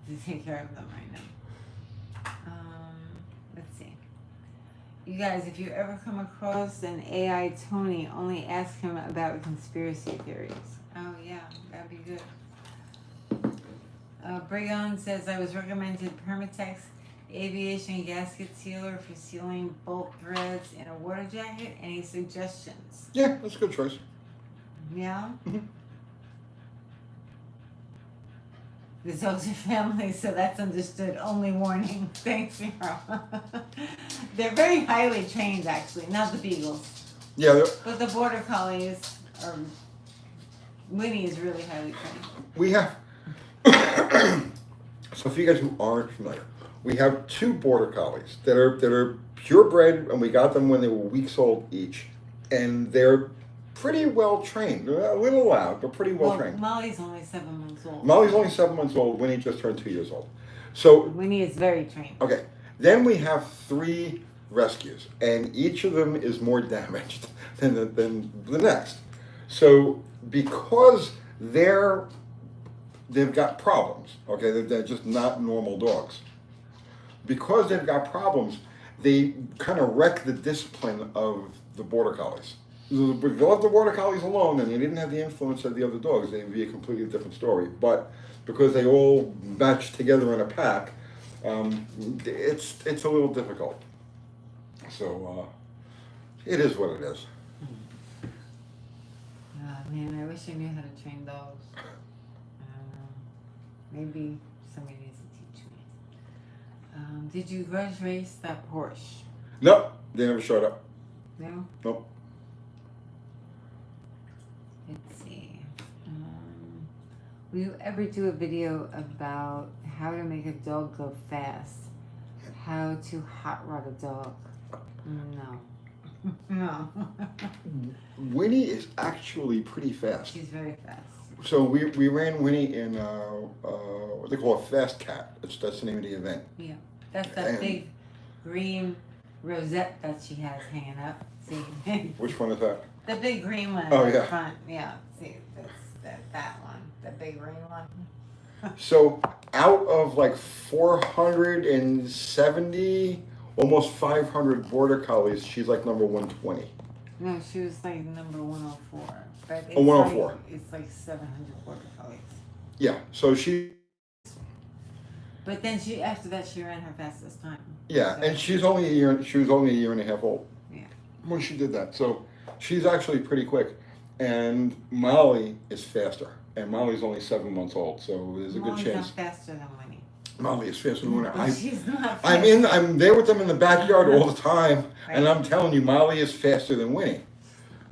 to take care of them right now. Let's see. You guys, if you ever come across an AI Tony, only ask him about conspiracy theories. Oh yeah, that'd be good. Brigon says, I was recommended Permatex aviation gasket sealer for sealing bolt threads in a water jacket. Any suggestions? Yeah, that's a good choice. Yeah? Mm-hmm. The dogs are family, so that's understood. Only warning. Thanks, Miro. They're very highly trained, actually. Not the beagles. Yeah, But the border collies are... Winnie is really highly trained. we have, so for you guys who aren't familiar, we have 2 border collies that are purebred, and we got them when they were weeks old each, and they're pretty well trained. They're a little loud, but pretty well trained. Molly's only 7 months old. Molly's only 7 months old. Winnie just turned 2 years old. So Winnie is very trained. okay, then we have 3 rescues, and each of them is more damaged than the next. So because they've got problems, okay, they're just not normal dogs. Because they've got problems, they kind of wreck the discipline of the border collies. If they left the border collies alone and they didn't have the influence of the other dogs, they'd be a completely different story. But because they all match together in a pack, it's a little difficult. So it is what it is. Man, I wish I knew how to train dogs. Maybe somebody needs to teach me. Did you grudge race that Porsche? Nope, they never showed up. No? Nope. Let's see. Will you ever do a video about how to make a dog go fast? How to hot rod a dog? No. No. Winnie is actually pretty fast. She's very fast. So we ran Winnie in what they call a fast cat. That's the name of the event. Yeah. That's that big green rosette that she has hanging up. See? Which one is that? The big green one Oh, in yeah. front. Yeah. See, that's that one. The big green one. So out of like 470, almost 500 border collies, she's like number 120. No, she was like number 104. But it's 104. Like, it's like 700 border collies. Yeah. So she. But then after that she ran her fastest time. Yeah, So- and she was only a year and a half old. Yeah. When she did that, so she's actually pretty quick. And Molly is faster, and Molly's only 7 months old, so there's a good Molly's chance. not faster than Winnie. Molly is faster than Winnie. But she's not fast. I'm there with them in the backyard all the time, and Right. I'm telling you, Molly is faster than Winnie.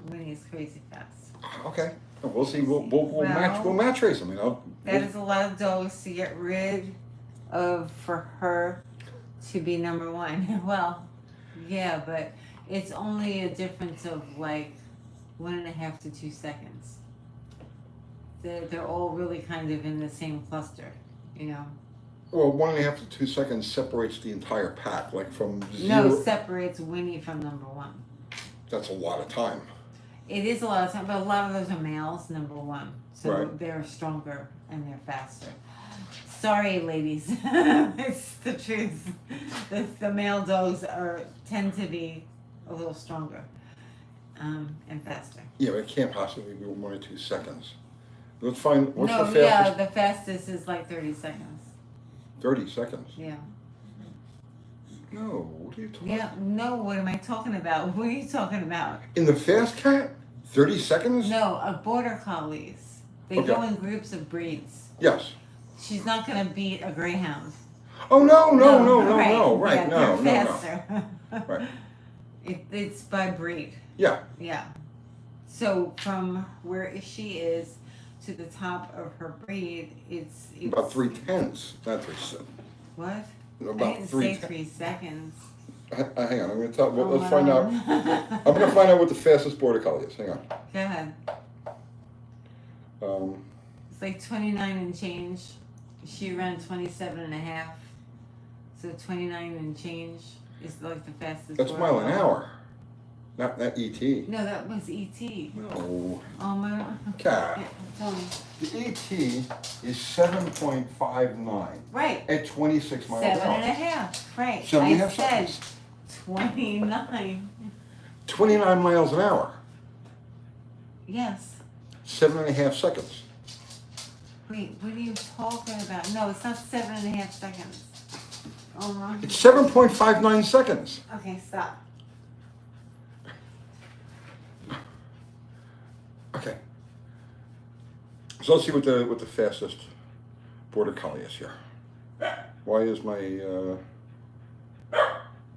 Winnie is crazy fast. Okay, we'll see. We'll match race them. You know. That is a lot of dogs to get rid of for her to be number 1. Well, yeah, but it's only a difference of like 1.5 to 2 seconds. They're all really kind of in the same cluster, you know. Well, 1.5 to 2 seconds separates the entire pack, like from 0. No, separates Winnie from number 1. That's a lot of time. It is a lot of time, but a lot of those are males, number 1. So Right. they're stronger and they're faster. Sorry, ladies. It's the truth. The male dogs tend to be a little stronger and faster. Yeah, but it can't possibly be 1 or 2 seconds. Let's find what's No, the fastest. yeah, the fastest is like 30 seconds. 30 seconds. Yeah. No, what are you talking Yeah, no, what am I talking about? What are you talking about? In the fast cat? 30 seconds? No, border collies. They Okay. go in groups of breeds. Yes. She's not gonna beat a greyhound. Oh, no, Right, yeah, no, they're no. faster. Right. It's by breed. Yeah. Yeah. So from where she is to the top of her breed, it's About 3/10. Not 3. what? I About didn't 3. say 3 seconds. Hang on, I'm going to tell. Well, Oh, let's find out. I'm going to find out what the fastest border collie is. Hang on. Go ahead. It's like 29 and change. She ran 27 and a half. So 29 and change is like the fastest. That's border mile an collie. hour. Not ET. No, that was ET. No. Oh my. Cat. Yeah, tell me. The ET is 7.59 Right. at 26 miles an 7 hour. and a half. Right. 7 and a I half said seconds. 29. 29 miles an hour. Yes. 7.5 seconds. Wait, what are you talking about? No, it's not 7.5 seconds. Oh my. It's 7.59 seconds. Okay, stop. Okay. So let's see what the fastest border collie is here. Why is my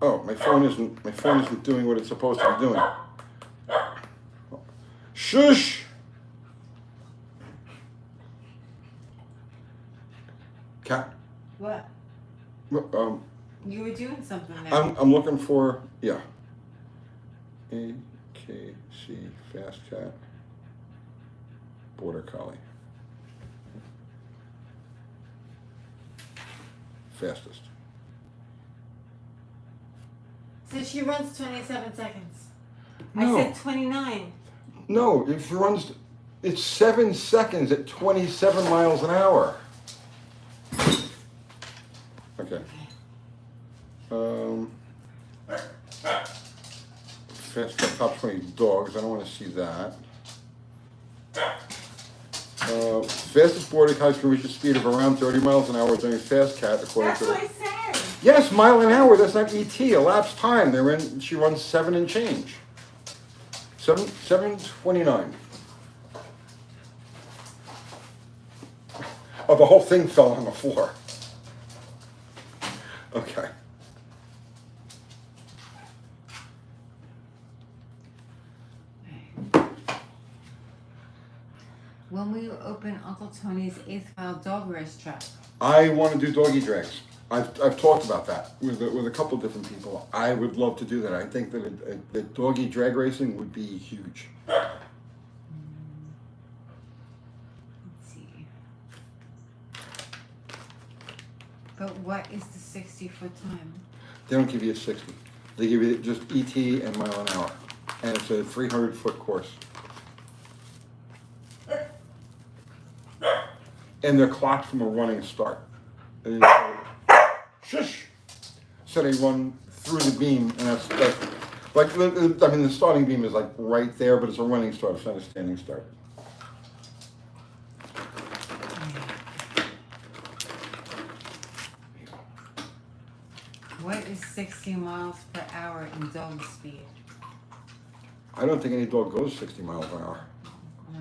oh, my phone isn't doing what it's supposed to be doing. Shush. Cat. What? Um, You were doing something there. I'm looking for, yeah. AKC Fast Cat Border Collie. Fastest. So she runs 27 seconds. No. I said 29. No, if it runs, it's 7 seconds at 27 miles an hour. Okay. Fast Cat top 20 dogs. I don't want to see that. Fastest border collie can reach a speed of around 30 miles an hour during Fast Cat, according That's to what the. I said. Yes, mile an hour. That's not ET. Elapsed time. She runs 7 and change. 7:29. Oh, the whole thing fell on the floor. Okay. When we open Uncle Tony's 8th mile dog racetrack. I want to do doggy drags. I've talked about that with a couple different people. I would love to do that. I think that the doggy drag racing would be huge. Let's see. But what is the 60-foot time? They don't give you a 60. They give you just ET and mile an hour. And it's a 300-foot course. And they're clocked from a running start. And shush! So they run through the beam, and that's like, I mean, the starting beam is like right there, but it's a running start, it's not a standing start. What is 60 miles per hour in dog speed? I don't think any dog goes 60 miles an hour. No.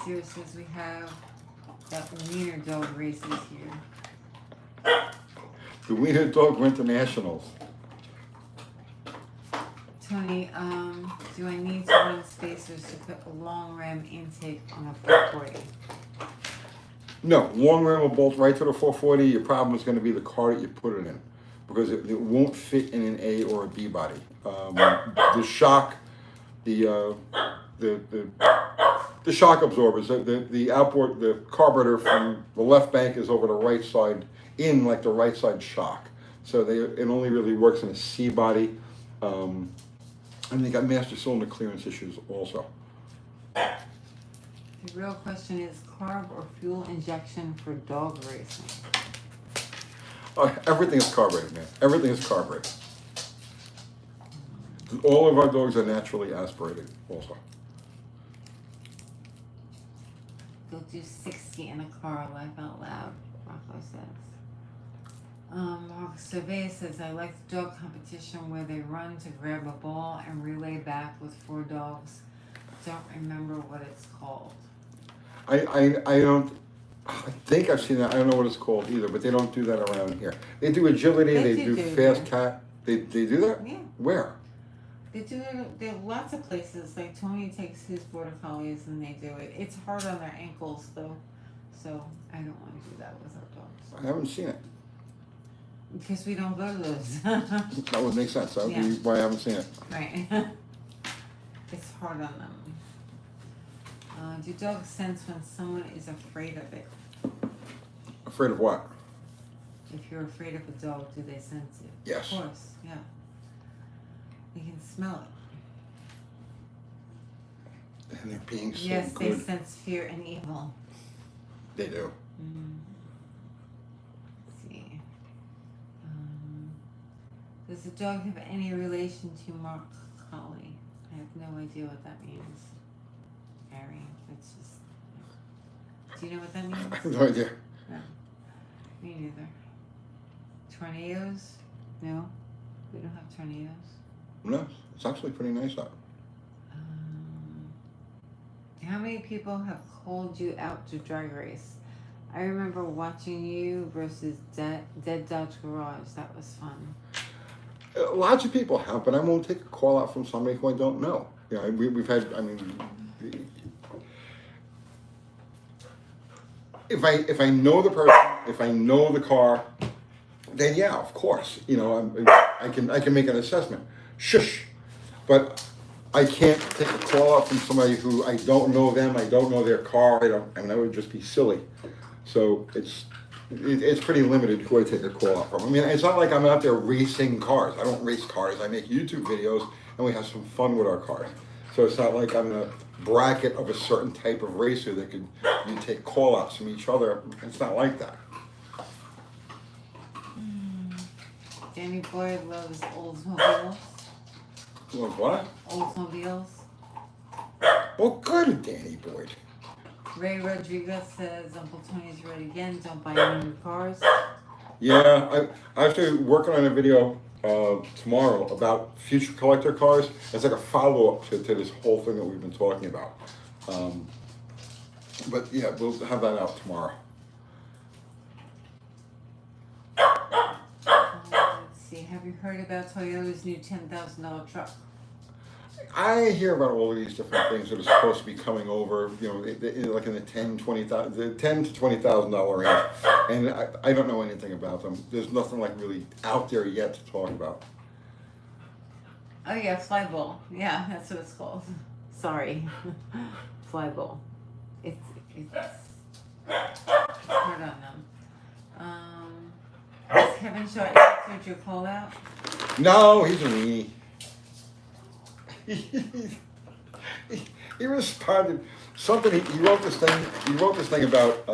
Here says we have that wiener dog races here. The Wiener Dog Winter Nationals. Tony, do I need to run spacers to put a long ram intake on a 440? No, long ram will bolt right to the 440. Your problem is going to be the car that you put it in, because it won't fit in an A or a B body. The shock, the shock absorbers, the outboard, the carburetor from the left bank is over the right side, in like the right side shock. So it only really works in a C body. And they got master cylinder clearance issues also. The real question is carb or fuel injection for dog racing? Everything is carbureted, man. Everything is carbureted. All of our dogs are naturally aspirated also. They'll do 60 in a car, laugh out loud, Rocco says. Mark Survey says, I like the dog competition where they run to grab a ball and relay back with 4 dogs. Don't remember what it's called. I don't. I think I've seen that. I don't know what it's called either, but they don't do that around here. They do agility. They They do do do fast that. cat. They do that. Yeah. Where? They do it. There are lots of places. Like Tony takes his border collies and they do it. It's hard on their ankles though, so I don't want to do that with our dogs I haven't seen it. because we don't go to those. That would make sense. That would be Yeah. why I haven't seen it. Right. It's hard on them. Do dogs sense when someone is afraid of it? Afraid of what? If you're afraid of a dog, do they sense it? Yes. Of course, yeah. They can smell it. And they're being so Yes, they good. sense fear and evil. They do. Let's see. Does the dog have any relation to Mark Collie? I have no idea what that means. Harry, that's just. Do you know what that means? I have no idea. No. Me neither. Tornadoes? No. We don't have tornadoes. No, it's actually pretty nice out. How many people have called you out to drag race? I remember watching you versus Dead Dodge Garage. That was fun. Lots of people have, but I won't take a call out from somebody who I don't know. You know, we've had. I mean, if I know the person, if I know the car, then yeah, of course, you know, I can make an assessment. Shush, but I can't take a call out from somebody who I don't know them. I don't know their car. I mean, that would just be silly. So it's pretty limited who I take a call out from. I mean, it's not like I'm out there racing cars. I don't race cars. I make YouTube videos and we have some fun with our cars. So it's not like I'm in a bracket of a certain type of racer that you take call outs from each other. It's not like that. Danny Boyd loves Oldsmobiles. Well, what? Oldsmobiles. Well, good, Danny Boyd. Ray Rodriguez says Uncle Tony's right again. Don't buy any new cars. Yeah, I actually working on a video tomorrow about future collector cars. It's like a follow-up to this whole thing that we've been talking about. But yeah, we'll have that out tomorrow. Let's see. Have you heard about Toyota's new $10,000 truck? I hear about all of these different things that are supposed to be coming over, you know, like in the $10,000 to $20,000 range, and I don't know anything about them. There's nothing like really out there yet to talk about. Oh yeah, Flyball. Yeah, that's what it's called. Sorry, Flyball. It's hard on them. Has Kevin Shaw answered your call out? No, he's a weenie. He responded something. He wrote this thing. He wrote this thing about.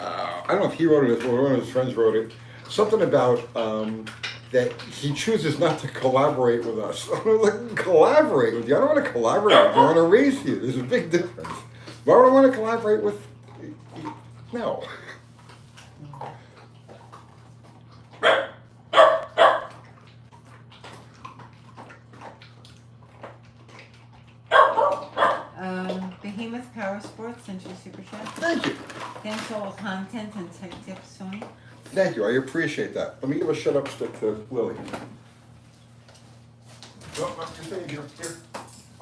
I don't know if he wrote it or one of his friends wrote it. Something about that he chooses not to collaborate with us. I'm like, collaborate with you? I don't want to collaborate with you. I want to race you. There's a big difference. Why would I want to collaborate with? No. Behemoth Power Sports sent you a super chat. Thank you. Thanks for all content and tech tips, Tony. Thank you. I appreciate that. Let me give a shut up stick to Lily. Oh, you're staying here. Here.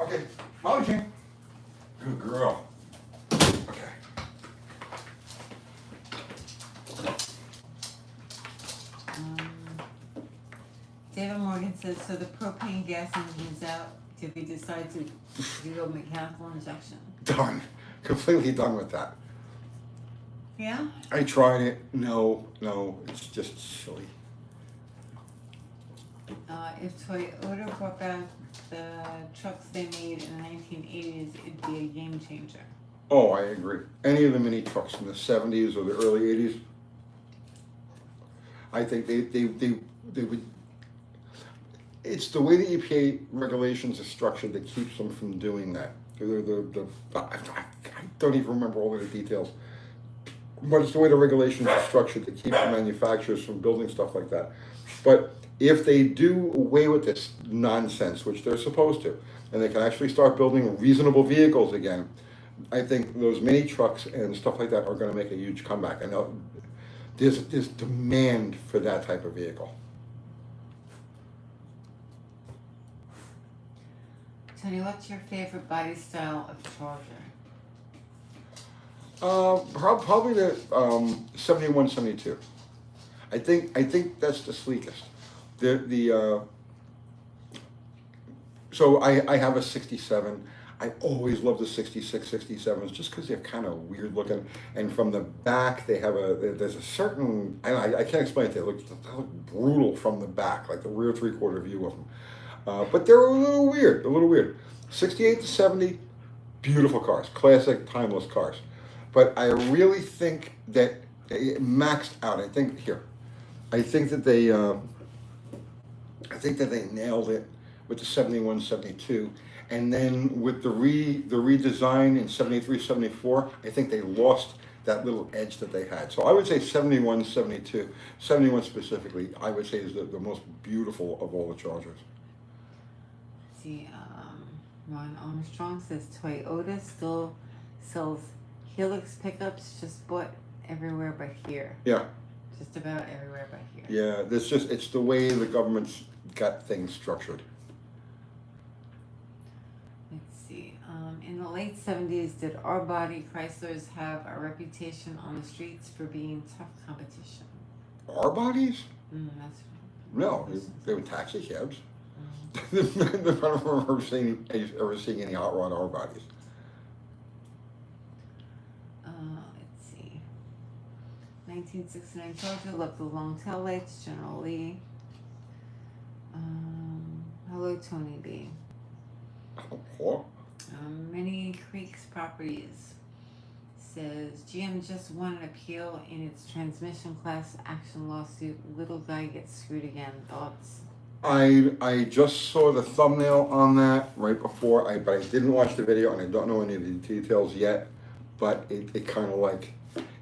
Okay. Molly Jean. Good girl. Okay. David Morgan says, so the propane gas engine's out. Did we decide to do a mechanical injection? Done. Completely done with that. Yeah? I tried it. No, it's just silly. If Toyota brought back the trucks they made in the 1980s, it'd be a game changer. Oh, I agree. Any of the mini trucks from the 70s or the early 80s, I think they would. It's the way the EPA regulations are structured that keeps them from doing that. I don't even remember all of the details. but it's the way the regulations are structured to keep the manufacturers from building stuff like that. But if they do away with this nonsense, which they're supposed to, and they can actually start building reasonable vehicles again, I think those mini trucks and stuff like that are going to make a huge comeback. I know there's demand for that type of vehicle. Tony, what's your favorite body style of Charger? Probably the 71, 72. I think that's the sleekest. So I have a 67. I always love the 66, 67s just because they're kind of weird looking. And from the back, there's a certain, I can't explain it. They look brutal from the back, like the rear three-quarter view of them. But they're a little weird. 68 to 70, beautiful cars, classic, timeless cars. But I really think that it maxed out. I think that they nailed it with the 71, 72. And then with the redesign in 73, 74, I think they lost that little edge that they had. So I would say 71, 72, 71 specifically, I would say is the most beautiful of all the Chargers. See, Ron Armstrong says Toyota still sells Helix pickups, just bought everywhere but here. Yeah. Just about everywhere but here. Yeah, it's the way the government's got things structured. Let's see. In the late 70s, did our body Chryslers have a reputation on the streets for being tough competition? Our bodies? That's No, they were taxi cabs. I don't remember ever seeing any hot rod our bodies. Let's see. 1969 Charger, love the long tail lights, General Lee. Hello, Tony B. Oh. Many Creeks Properties says GM just won an appeal in its transmission class action lawsuit. Little guy gets screwed again. Thoughts? I just saw the thumbnail on that right before, but I didn't watch the video and I don't know any of the details yet. But it kind of like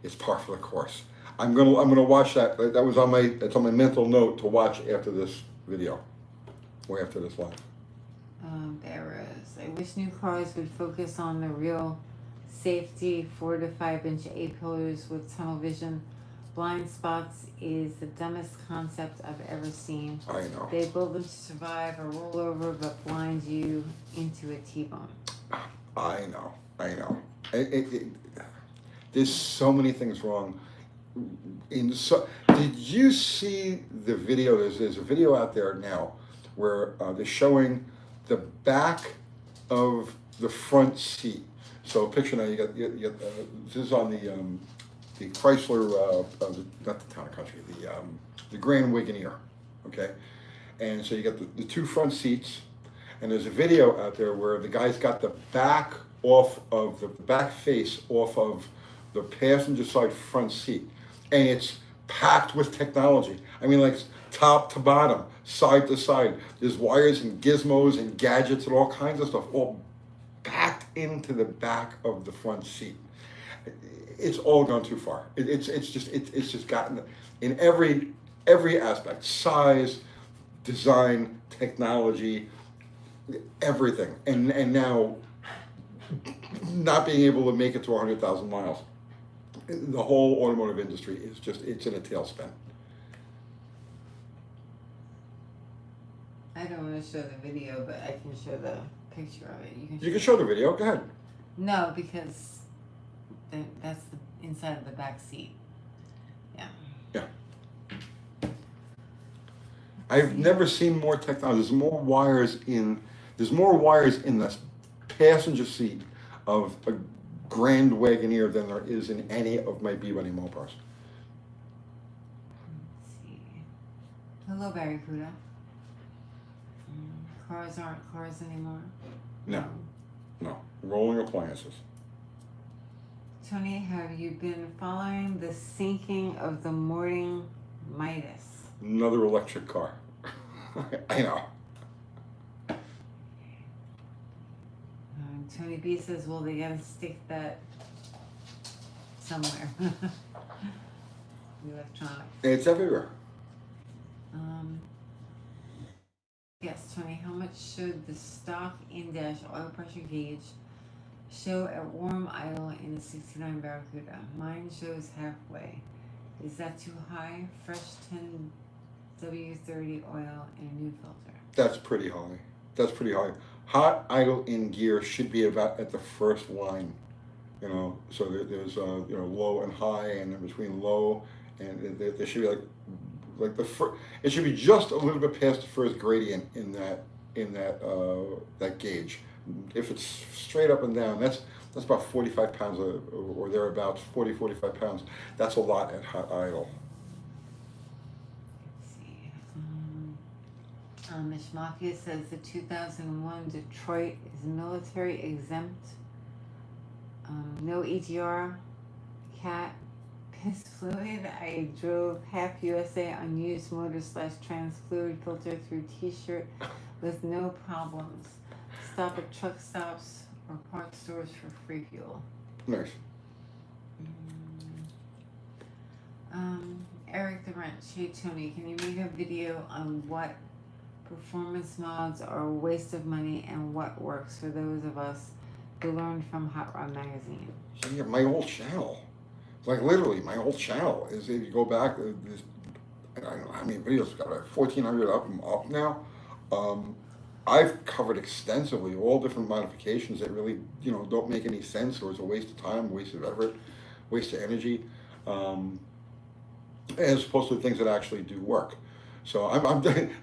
it's par for the course. I'm gonna watch that. That was on my mental note to watch after this video or after this live. I wish new cars would focus on the real safety. 4 to 5 inch A-pillars with tunnel vision. Blind spots is the dumbest concept I've ever seen. I know. They build them to survive a rollover, but blind you into a T-bone. I know. There's so many things wrong. Did you see the video? There's a video out there now where they're showing the back of the front seat. So picture now, you got this is on the Chrysler, not the Town and Country, the Grand Wagoneer, okay? And so you got the two front seats, and there's a video out there where the guy's got the back face off of the passenger side front seat, and it's packed with technology. I mean, like top to bottom, side to side. There's wires and gizmos and gadgets and all kinds of stuff, all packed into the back of the front seat. It's all gone too far. It's just gotten in every aspect, size, design, technology, everything, and now not being able to make it to 100,000 miles. The whole automotive industry is it's in a tailspin. I don't want to show the video, but I can show the picture of it. You can show the video. Go ahead. No, because that's the inside of the back seat. Yeah. Yeah. I've never seen more technology. There's more wires in the passenger seat of a Grand Wagoneer than there is in any of my B-Bunny Mopars. Let's see. Hello, Barracuda. Cars aren't cars anymore. No. Rolling appliances. Tony, have you been following the sinking of the Morning Midas? Another electric car. I know. Tony B says, well, they gotta stick that somewhere. the electronics. It's everywhere. Yes, Tony, how much should the stock in-dash oil pressure gauge show at warm idle in a 69 Barracuda? Mine shows halfway. Is that too high? Fresh 10 W30 oil and a new filter. That's pretty high. That's pretty high. Hot idle in gear should be about at the first line. So there's low and high, and in between low and there should be like the first. It should be just a little bit past the first gradient in that gauge. If it's straight up and down, that's about 45 pounds or thereabouts, 45 pounds. That's a lot at hot idle. Let's see. Mishmachia says the 2001 Detroit is military exempt. No EGR, cat, piss fluid. I drove half USA unused motor / trans fluid filter through t-shirt with no problems. Stop at truck stops or park stores for free fuel. Nice. Eric the Wrench. Hey Tony, can you make a video on what performance mods are a waste of money and what works for those of us who learned from Hot Rod Magazine? Yeah, my old channel. Like literally, my old channel is, if you go back, this, I don't know how many videos, got like 1,400 up now. I've covered extensively all different modifications that really, don't make any sense, or is a waste of time, waste of effort, waste of energy, as opposed to things that actually do work. So I'm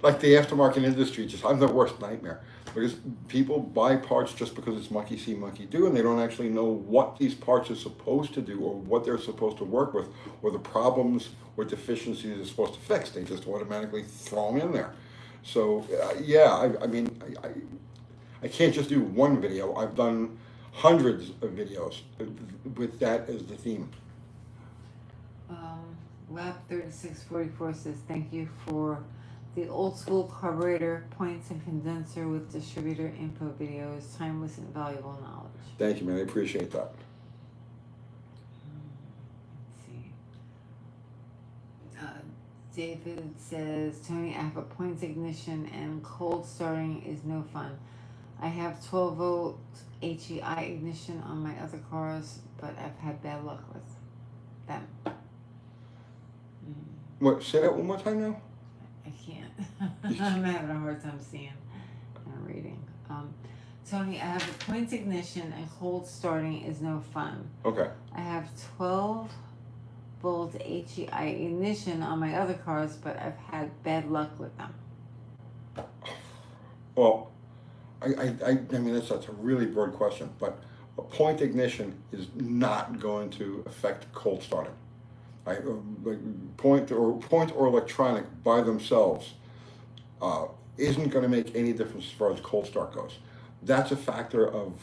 like the aftermarket industry, I'm the worst nightmare, because people buy parts just because it's monkey see, monkey do, and they don't actually know what these parts are supposed to do, or what they're supposed to work with, or the problems or deficiencies they're supposed to fix. They just automatically throw them in there. So I can't just do one video. I've done hundreds of videos with that as the theme. Lab 3644 says thank you for the old school carburetor points and condenser with distributor info videos. Timeless and valuable knowledge. Thank you, man. I appreciate that. Let's see. David says, Tony, I have a points ignition and cold starting is no fun. I have 12 volt HEI ignition on my other cars, but I've had bad luck with them. What? Say that one more time now. I can't. I'm having a hard time seeing and reading. Tony, I have a points ignition and cold starting is no fun. Okay. I have 12 volt HEI ignition on my other cars, but I've had bad luck with them. Well, I mean, that's a really broad question, but a point ignition is not going to affect cold starting. Point or electronic by themselves isn't going to make any difference as far as cold start goes. That's a factor of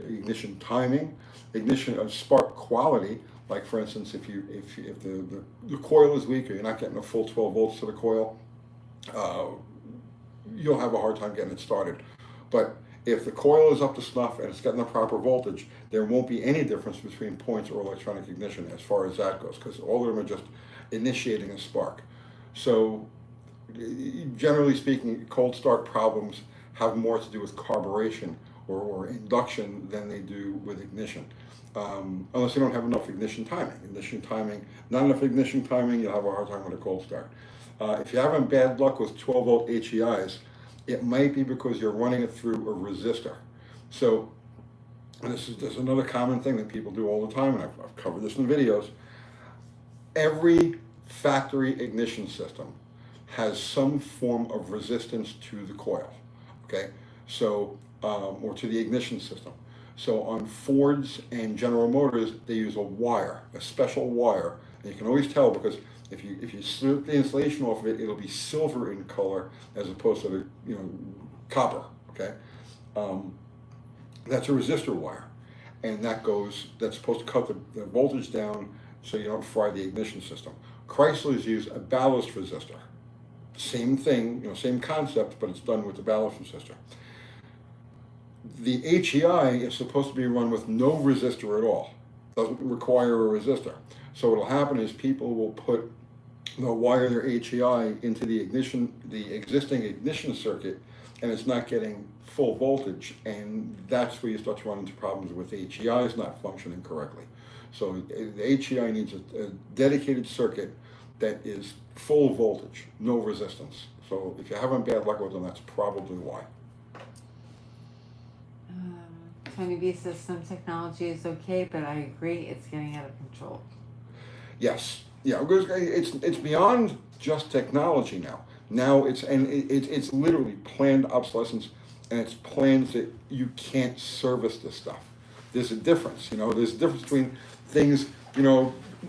ignition timing, ignition of spark quality. Like for instance, if the coil is weak, or you're not getting a full 12 volts to the coil, you'll have a hard time getting it started. But if the coil is up to snuff and it's getting the proper voltage, there won't be any difference between points or electronic ignition as far as that goes, because all of them are just initiating a spark. So generally speaking, cold start problems have more to do with carburation or induction than they do with ignition. Unless you don't have enough ignition timing. Not enough ignition timing, you'll have a hard time with a cold start. If you're having bad luck with 12 volt HEIs, it might be because you're running it through a resistor. So there's another common thing that people do all the time, and I've covered this in videos. Every factory ignition system has some form of resistance to the coil, okay? So, or to the ignition system. So on Fords and General Motors, they use a wire, a special wire, and you can always tell because if you slip the insulation off of it, it'll be silver in color as opposed to the copper. Okay, that's a resistor wire, and that's supposed to cut the voltage down so you don't fry the ignition system. Chrysler's use a ballast resistor. Same thing, same concept, but it's done with the ballast resistor. The HEI is supposed to be run with no resistor at all. Doesn't require a resistor. So what'll happen is people will they'll wire their HEI into the existing ignition circuit, and it's not getting full voltage, and that's where you start to run into problems with HEIs not functioning correctly. So the HEI needs a dedicated circuit that is full voltage, no resistance. So if you're having bad luck with them, that's probably why. Tony B says some technology is okay, but I agree it's getting out of control. Yes, yeah, because it's beyond just technology now. Now it's literally planned obsolescence, and it's plans that you can't service this stuff. There's a difference, There's a difference between things,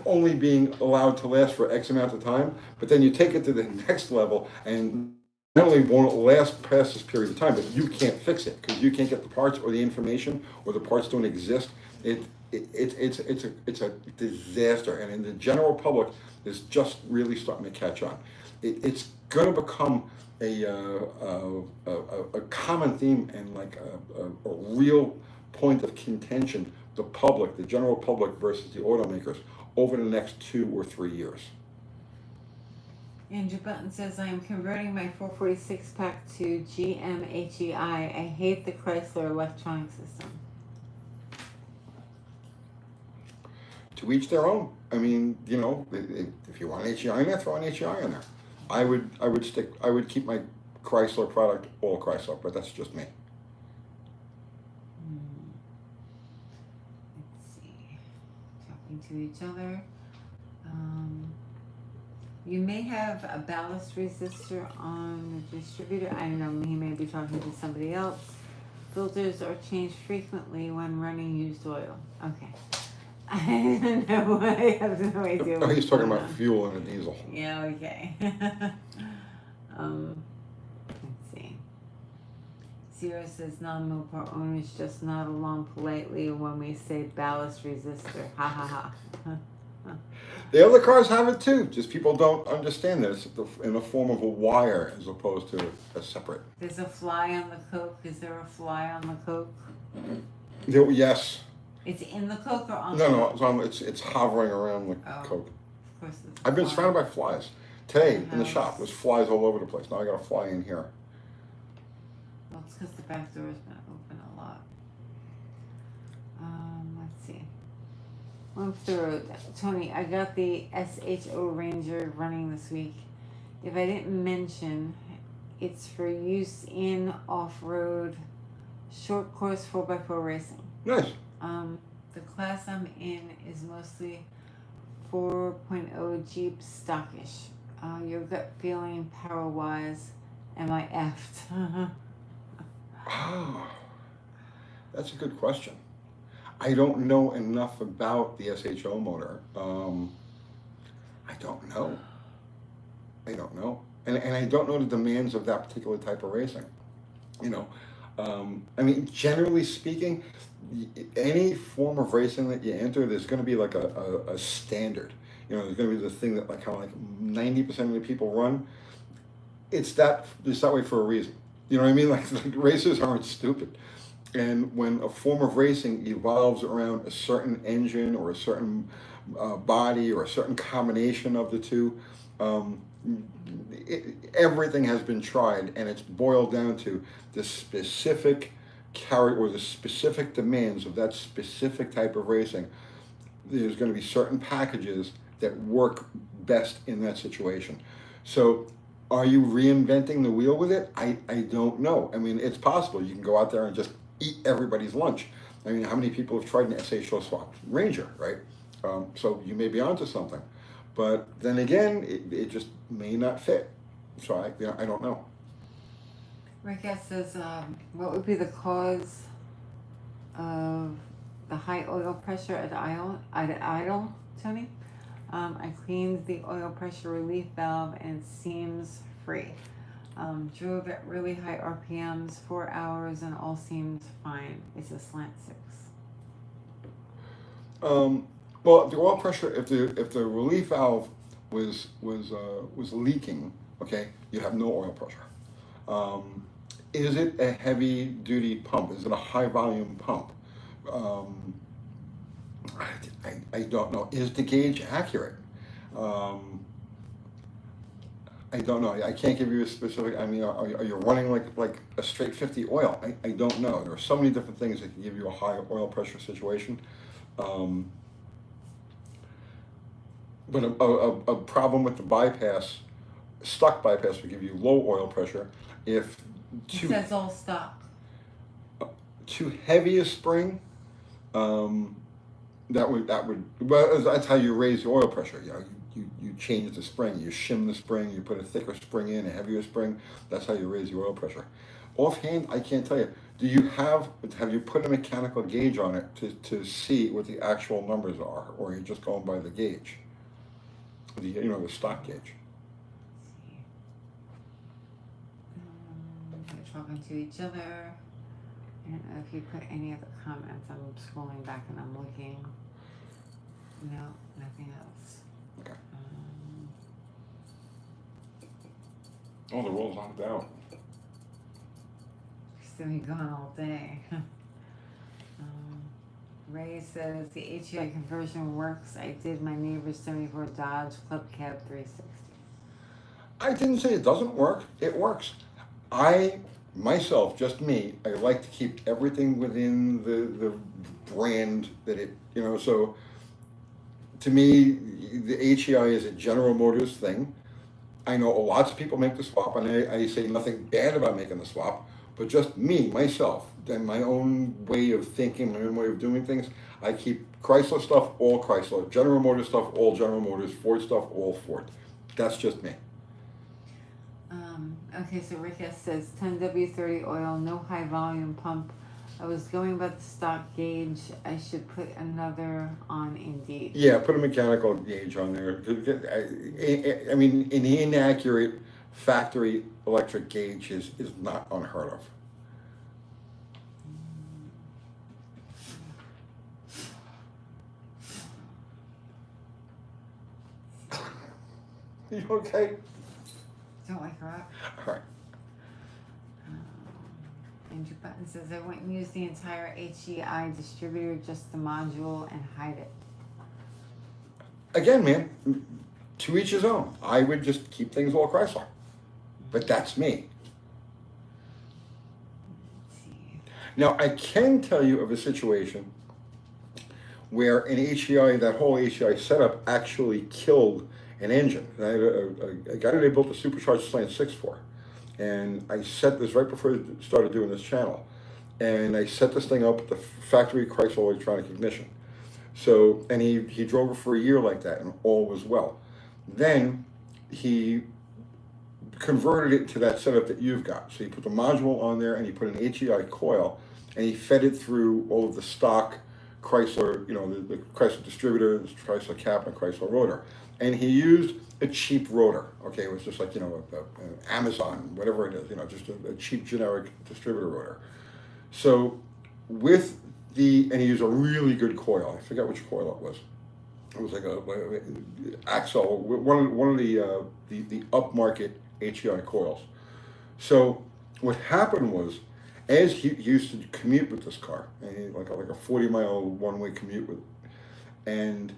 only being allowed to last for X amount of time, but then you take it to the next level, and not only won't it last past this period of time, but you can't fix it because you can't get the parts or the information, or the parts don't exist. It's a disaster, and in the general public is just really starting to catch on. It's going to become a common theme, and like a real point of contention. The general public versus the automakers over the next 2 or 3 years. Andrew Button says, I am converting my 446 pack to GM HEI. I hate the Chrysler electronic system. To each their own. I mean, if you want HEI in there, throw an HEI in there. I would keep my Chrysler product all Chrysler, but that's just me. Let's see. Talking to each other. You may have a ballast resistor on the distributor. I don't know, he may be talking to somebody else. Filters are changed frequently when running used oil. Okay. I don't know. I have no idea. Oh, he's talking about fuel in a diesel. Yeah, okay. Let's see. Zero says non-Mopar owners just nod along politely when we say ballast resistor. Ha ha ha. The other cars have it too, just people don't understand that it's in the form of a wire as opposed to a separate. There's a fly on the Coke. Is there a fly on the Coke? Yes. It's in the Coke or on No, the no, it's hovering around the Coke. Of course it's I've been fly. surrounded by flies. Today in the shop, there's flies all over the place. Now I got a fly in here. Well, it's because the back door has been open a lot. Let's see. One through Tony, I got the SHO Ranger running this week. If I didn't mention, it's for use in off-road short course 4x4 racing. Nice. The class I'm in is mostly 4.0 Jeep stockish. Your gut feeling power-wise, am I effed? Oh, that's a good question. I don't know enough about the SHO motor. I don't know. And I don't know the demands of that particular type of racing. I mean, generally speaking, any form of racing that you enter, there's going to be like a standard. There's going to be the thing that like 90% of the people run. It's that way for a reason. You know what I mean? Like racers aren't stupid. And when a form of racing evolves around a certain engine or a certain body or a certain combination of the two, everything has been tried, and it's boiled down to the specific or the specific demands of that specific type of racing. There's going to be certain packages that work best in that situation. So are you reinventing the wheel with it? I don't know. I mean, it's possible. You can go out there and just eat everybody's lunch. I mean, how many people have tried an SHO swap Ranger, right? So you may be onto something. But then again, it just may not fit. So I don't know. Rick S. says, what would be the cause of the high oil pressure at idle, Tony? I cleaned the oil pressure relief valve and it seems free. Drove at really high RPMs, 4 hours, and all seemed fine. It's a slant 6. Well, the oil pressure, if the relief valve was leaking, okay, you have no oil pressure. Is it a heavy duty pump? Is it a high volume pump? I don't know. Is the gauge accurate? I don't know. I can't give you a specific. I mean, are you running like a straight 50 oil? I don't know. There are so many different things that can give you a high oil pressure situation. Um, but a problem with the bypass, stuck bypass, would give you low oil pressure. If It too says all stock. too heavy a spring, um, that would well, that's how you raise the oil pressure. You know, you change the spring, you shim the spring, you put a thicker spring in, a heavier spring. That's how you raise your oil pressure. Offhand, I can't tell you. Do you have you put a mechanical gauge on it to see what the actual numbers are, or are you just going by the gauge, the stock gauge? They're talking to each other. I don't know if you put any other comments. I'm scrolling back and I'm looking. No, nothing else. Okay. Um, Oh, the roll's on down. still be gone all day. Ray says the HEI conversion works. I did my neighbor's 74 Dodge Club Cab 360. I didn't say it doesn't work. It works. Myself, just me, I like to keep everything within the brand that so to me, the HEI is a General Motors thing. I know lots of people make the swap, and I say nothing bad about making the swap, but just me, myself, and my own way of thinking, my own way of doing things, I keep Chrysler stuff, all Chrysler, General Motors stuff, all General Motors, Ford stuff, all Ford. That's just me. Okay, so Rick S says 10W30 oil, no high volume pump. I was going by the stock gauge. I should put another on Indeed. Yeah, put a mechanical gauge on there. I mean, an inaccurate factory electric gauge is not unheard of. You okay? Don't wake her up. All right. Andrew Button says I wouldn't use the entire HEI distributor, just the module, and hide it. Again, man, to each his own. I would just keep things all Chrysler, but that's me. Let's see. Now, I can tell you of a situation where an HEI, that whole HEI setup actually killed an engine. I had a guy that I built a supercharged slant 6 for, and I set this right before I started doing this channel, and I set this thing up with the factory Chrysler electronic ignition. So, and he drove it for a year like that, and all was well. Then he converted it to that setup that you've got. So he put the module on there, and he put an HEI coil, and he fed it through all of the stock Chrysler, the Chrysler distributor, the Chrysler cap, and Chrysler rotor. And he used a cheap rotor. Okay, it was just like, an Amazon, whatever it is, just a cheap generic distributor rotor. So and he used a really good coil. I forget which coil it was. It was like a Axle, one of the upmarket HEI coils. So what happened was, as he used to commute with this car, and he, like a 40-mile one-way commute with, and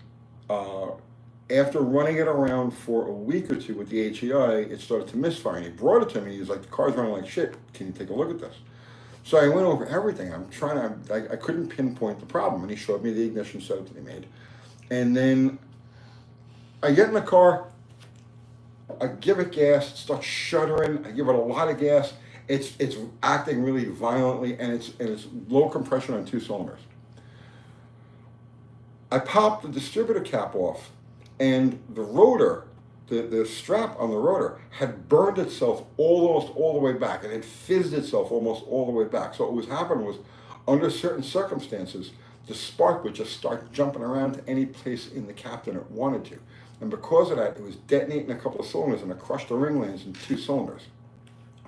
after running it around for a week or two with the HEI, it started to misfire. And he brought it to me. He was like, "The car's running like shit. Can you take a look at this?" So I went over everything. I couldn't pinpoint the problem, and he showed me the ignition setup that he made. And then I get in the car, I give it gas, it starts shuddering. I give it a lot of gas. It's acting really violently, and it's low compression on 2 cylinders. I popped the distributor cap off, and the rotor, the strap on the rotor, had burned itself almost all the way back, and it fizzed itself almost all the way back. So what was happening was, under certain circumstances, the spark would just start jumping around to any place in the cap that it wanted to. And because of that, it was detonating a couple of cylinders, and it crushed the ring lands in 2 cylinders.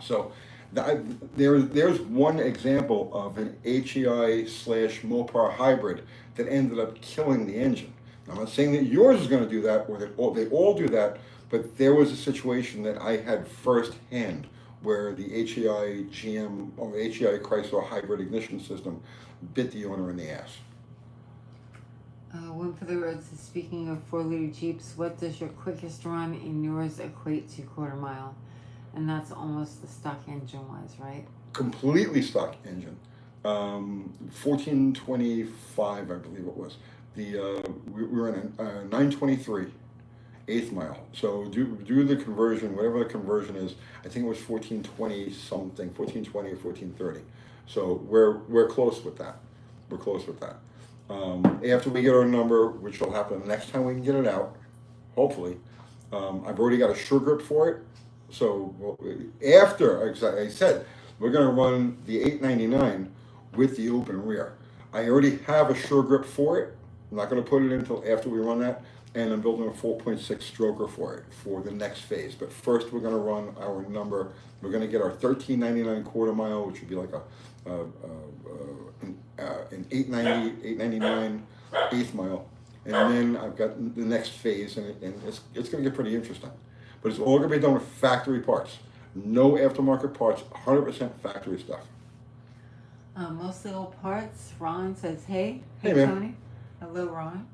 So there's one example of an HEI/Mopar hybrid that ended up killing the engine. I'm not saying that yours is going to do that, or that they all do that, but there was a situation that I had firsthand where the HEI GM or the HEI Chrysler hybrid ignition system bit the owner in the ass. One for the road says, speaking of 4-liter Jeeps, what does your quickest run in yours equate to quarter mile? And that's almost the stock engine wise, right? Completely stock engine. 1425, I believe it was. We were in a 923 eighth mile. So do the conversion, whatever the conversion is. I think it was 1420 something, 1420 or 1430. So we're close with that. We're close with that. After we get our number, which will happen the next time we can get it out, hopefully. I've already got a sure grip for it. So after, as I said, we're going to run the 899 with the open rear. I already have a sure grip for it. I'm not going to put it in until after we run that, and I'm building a 4.6 stroker for it for the next phase. But first, we're going to run our number. We're going to get our 1399 quarter mile, which would be like an 899 eighth mile, and then I've got the next phase, and it's going to get pretty interesting. But it's all going to be done with factory parts, no aftermarket parts, 100% factory stuff. Mostly old parts. Ron says, hey. Hey, man. Tony. Hello, Ron.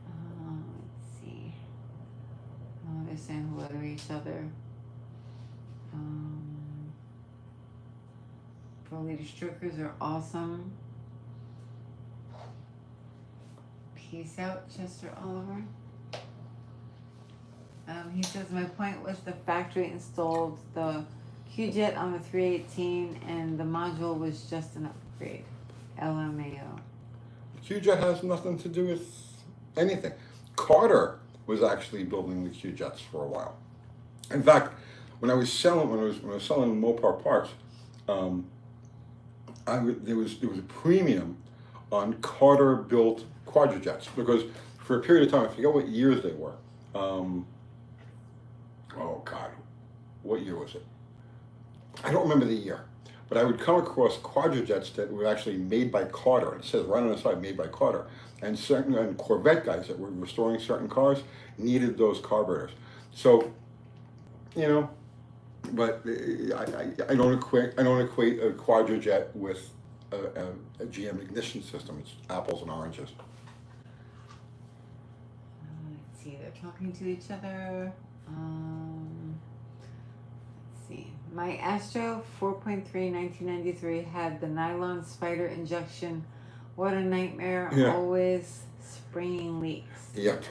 Let's see. They're saying hello to each other. 4-liter strokers are awesome. Peace out, Chester Oliver. He says, my point was the factory installed the Q-Jet on the 318 and the module was just an upgrade. LMAO. Q-Jet has nothing to do with anything. Carter was actually building the Q-Jets for a while. In fact, when I was selling Mopar parts, there was a premium on Carter built quadrajets, because for a period of time, I forget what years they were. Oh God, what year was it? I don't remember the year, but I would come across quadrajets that were actually made by Carter. It says right on the side, made by Carter. And certain Corvette guys that were restoring certain cars needed those carburetors. So, you know, but I don't equate a quadrajet with a GM ignition system. It's apples and oranges. Let's see, they're talking to each other. Let's see. My Astro 4.3 1993 had the nylon spider injection. What a nightmare. Yeah. Always springing leaks. Yep,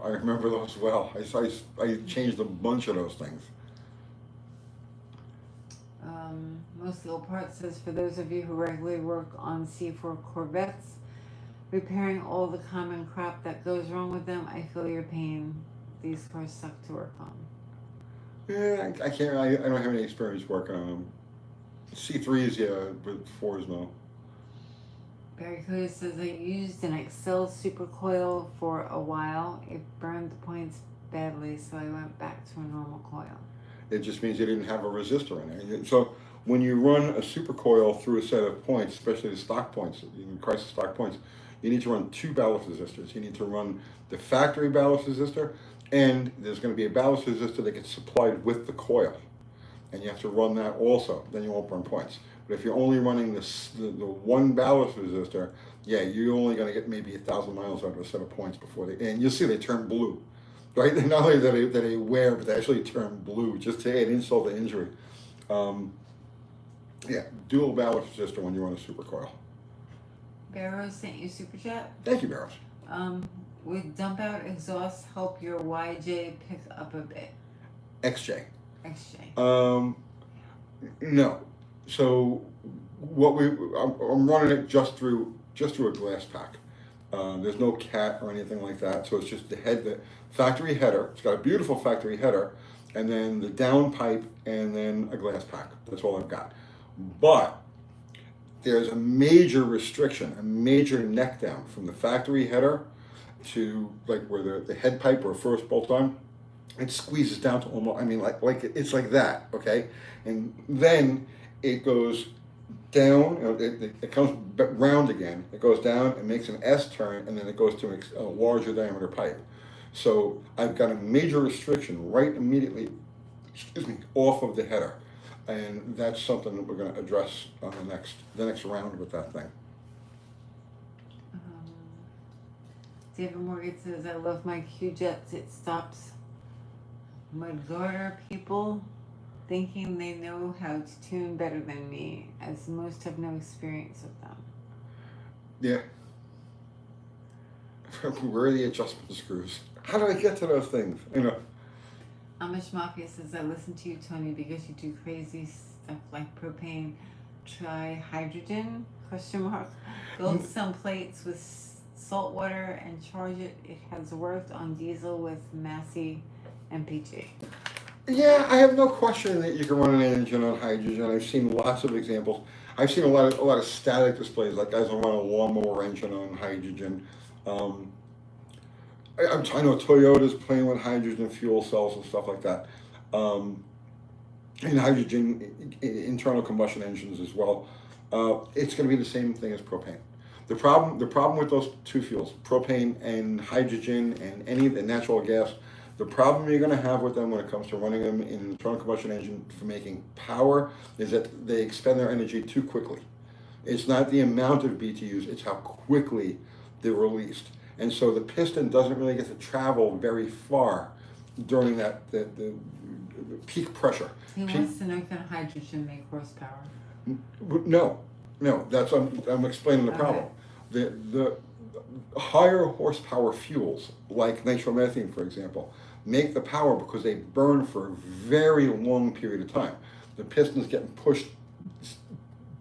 I remember those well. I changed a bunch of those things. Mostly old parts says, for those of you who regularly work on C4 Corvettes, repairing all the common crap that goes wrong with them, I feel your pain. These cars suck to work on. Yeah, I can't. I don't have any experience working on them. C3s, yeah, but 4s, no. Barry Curtis says, I used an Excel supercoil for a while. It burned the points badly, so I went back to a normal coil. It just means you didn't have a resistor in there. So when you run a supercoil through a set of points, especially the stock points, crisis stock points, you need to run 2 ballast resistors. You need to run the factory ballast resistor, and there's going to be a ballast resistor that gets supplied with the coil. And you have to run that also, then you won't burn points. But if you're only running the 1 ballast resistor, yeah, you're only going to get maybe 1,000 miles out of a set of points before they, and you'll see they turn blue. Right? Not only that they wear, but they actually turn blue, just to add insult to injury. Yeah, dual ballast resistor when you run a supercoil. Barrows sent you super chat. Thank you, Barrows. Would dump out exhaust help your YJ pick up a bit? XJ. XJ. No. So I'm running it just through a glass pack. There's no cat or anything like that. So it's just the factory header. It's got a beautiful factory header, and then the down pipe, and then a glass pack. That's all I've got. But there's a major restriction, a major neck down from the factory header to like where the head pipe or first bolt on. It squeezes down to almost, I mean, like it's like that, okay? And then it goes down, it comes round again, it goes down and makes an S turn, and then it goes to a larger diameter pipe. So I've got a major restriction right immediately, off of the header. And that's something that we're going to address on the next round with that thing. David Morgan says, I love my Q-Jets. It stops Madora people thinking they know how to tune better than me, as most have no experience with them. Yeah. Where are the adjustment screws? How did I get to those things? You know. Amish Mafia says, I listen to you, Tony, because you do crazy stuff like propane. Try hydrogen, question mark. Build some plates with salt water and charge it. It has worked on diesel with Massey MPG. Yeah, I have no question that you can run an engine on hydrogen. I've seen lots of examples. I've seen a lot of static displays, like guys will run a lawnmower engine on hydrogen. I know Toyota's playing with hydrogen fuel cells and stuff like that. And hydrogen internal combustion engines as well. It's going to be the same thing as propane. The problem with those two fuels, propane and hydrogen and any of the natural gas, the problem you're going to have with them when it comes to running them in an internal combustion engine for making power is that they expend their energy too quickly. It's not the amount of BTUs, it's how quickly they're released. And so the piston doesn't really get to travel very far during the peak pressure. He wants to know, can hydrogen make horsepower? No, that's I'm explaining the problem. Okay. The higher horsepower fuels, like nitromethane, for example, make the power because they burn for a very long period of time. The piston's getting pushed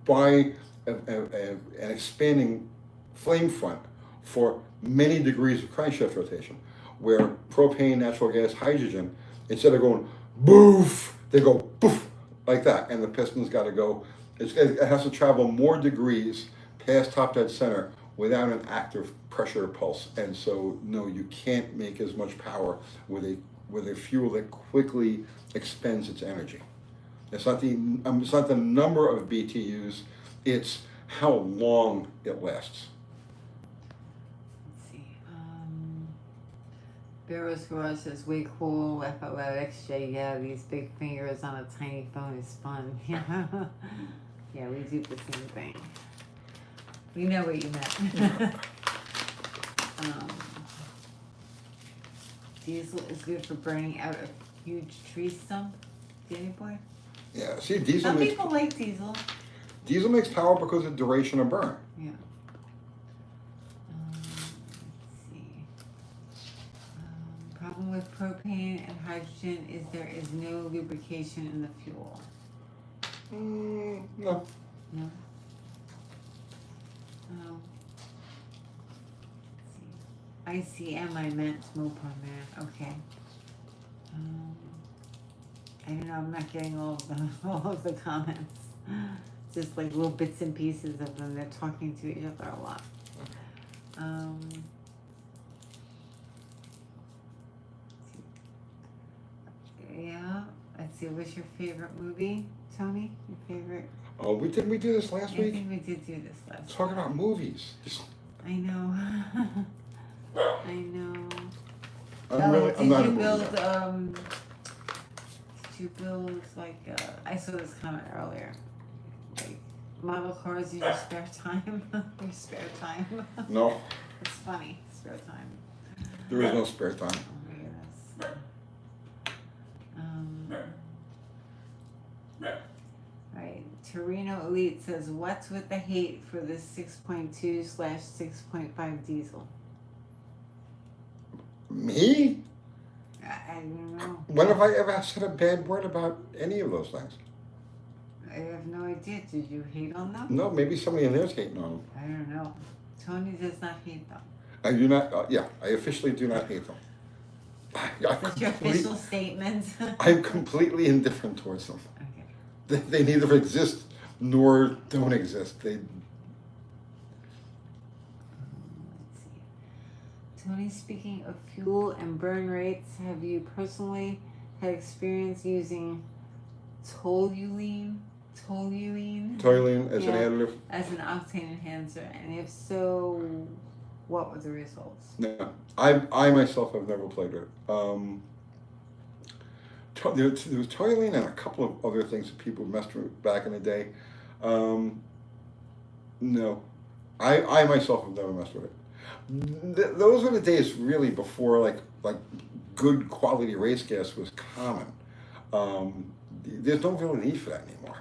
by an expanding flame front for many degrees of crankshaft rotation, where propane, natural gas, hydrogen, instead of going boof, they go boof like that, and the piston's got to go. It has to travel more degrees past top dead center without an active pressure pulse, and so no, you can't make as much power with a fuel that quickly expends its energy. It's not the number of BTUs, it's how long it lasts. Let's see. Barrow's Garage says, way cool, FLO XJ, yeah, these big fingers on a tiny phone is fun. Yeah, we do the same thing. We know what you meant. Diesel is good for burning out a huge tree stump. Danny boy? Yeah, see, Some people like diesel. Diesel makes power because of duration of burn. Yeah. Let's see. Problem with propane and hydrogen is there is no lubrication in the fuel. No. No? Let's see. ICM, I meant smoke on that. Okay. I don't know, I'm not getting all of the comments. Just like little bits and pieces of them. They're talking to each other a lot. Yeah. Let's see. What's your favorite movie, Tony? Your favorite? Oh, didn't we do this last I week? think we did do this last Talking about movies. I know. I know. I'm not a movie guy. Did you build I saw this comment earlier. Like model cars in your spare time? Your spare time? No, It's funny. Spare time. there is no spare time. Oh my goodness. Right. Torino Elite says, what's with the hate for this 6.2/6.5 diesel? Me? I don't know. When have I ever said a bad word about any of those things? I have no idea. Did you hate on them? No, maybe somebody in there's hating on them. I don't know. Tony does not hate them. I do not, I officially do not hate them. That's your official statement. I'm completely indifferent towards them. Okay. They neither exist nor don't exist. Let's see. Tony, speaking of fuel and burn rates, have you personally had experience using toluene? Toluene as an additive? As an octane enhancer, and if so, what were the results? No, I myself have never played with it. There was toluene and a couple of other things that people messed with back in the day. No, I myself have never messed with it. Those were the days really before like good quality race gas was common. There's no real need for that anymore.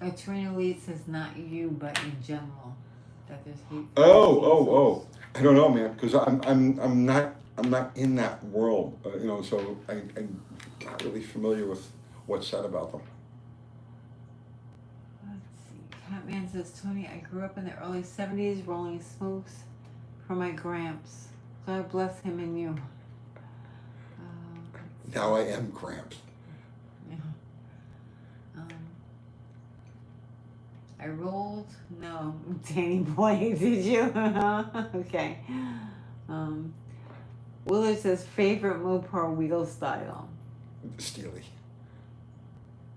Attorney Lee says not you, but in general, that there's hate. Oh. I don't know, man, because I'm not in that world, so I'm not really familiar with what's said about them. Let's see. Catman says, Tony, I grew up in the early 70s rolling smokes for my gramps. God bless him and you. Now I am Gramps. Yeah. I rolled. No, Danny Boy, did you? Okay. Willard says favorite Mopar wheel style. Steely.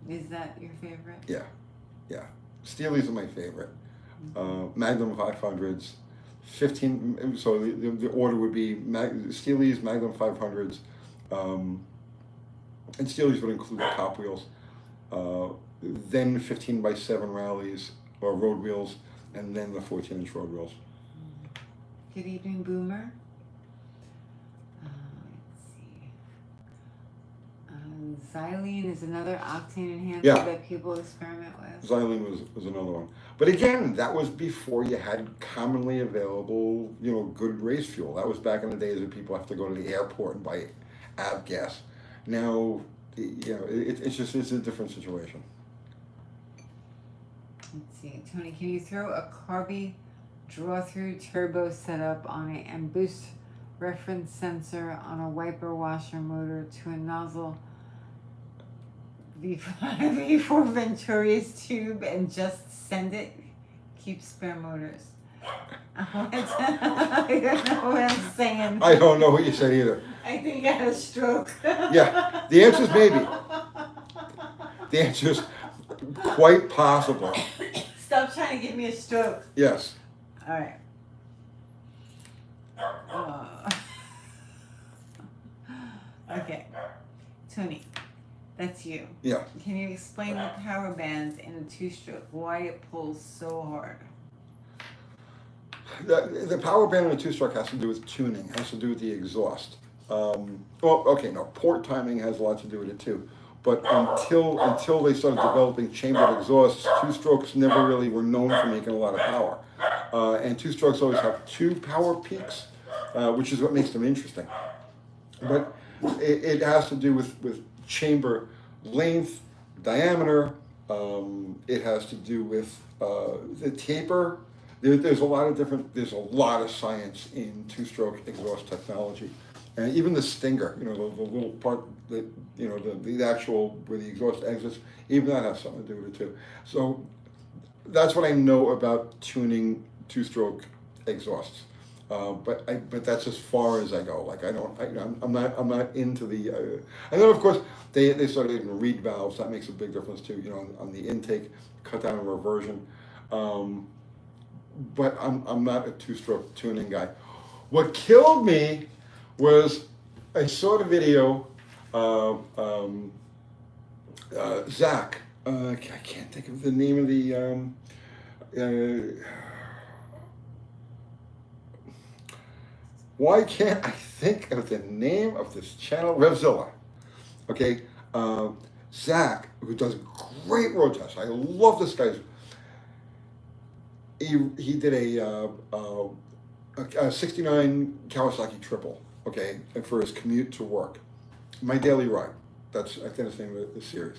Is that your favorite? Yeah. Steely's are my favorite. Magnum 500s. 15. So the order would be Steely's, Magnum 500s, and Steely's would include top wheels. Then 15x7 rallies or road wheels, and then the 14-inch road wheels. Good evening, Boomer. Let's see. Xylene is another octane enhancer that people experiment with. Xylene was another one. But again, that was before you had commonly available, good race fuel. That was back in the days when people have to go to the airport and buy avgas. Now, it's a different situation. Let's see. Tony, can you throw a carby draw-through turbo setup on and boost reference sensor on a wiper washer motor to a nozzle before Venturi's tube and just send it? Keep spare motors. I don't know what I'm saying. I don't know what you said either. I think I had a stroke. Yeah, the answer is maybe. The answer is quite possible. Stop trying to give me a stroke. Yes. All right. Okay. Tony, that's you. Yeah. Can you explain the power bands in a two-stroke, why it pulls so hard? The power band in a two-stroke has to do with tuning, has to do with the exhaust. Port timing has a lot to do with it too. But until they started developing chambered exhausts, two-strokes never really were known for making a lot of power. And two-strokes always have two power peaks, which is what makes them interesting. But it has to do with chamber length, diameter. It has to do with the taper. There's a lot of science in two-stroke exhaust technology. And even the stinger, the little part that, the actual, where the exhaust exits, even that has something to do with it too. So that's what I know about tuning two-stroke exhausts. But that's as far as I go. Like I'm not into the. And then of course they started in reed valves. That makes a big difference too. On the intake, cut down on reversion. But I'm not a two-stroke tuning guy. What killed me was I saw the video of Zach. I can't think of the name of the. Why can't I think of the name of this channel? Revzilla. Okay, Zach, who does great road tests. I love this guy. He did a 69 Kawasaki triple. Okay, and for his commute to work, my daily ride. I think that's the name of the series.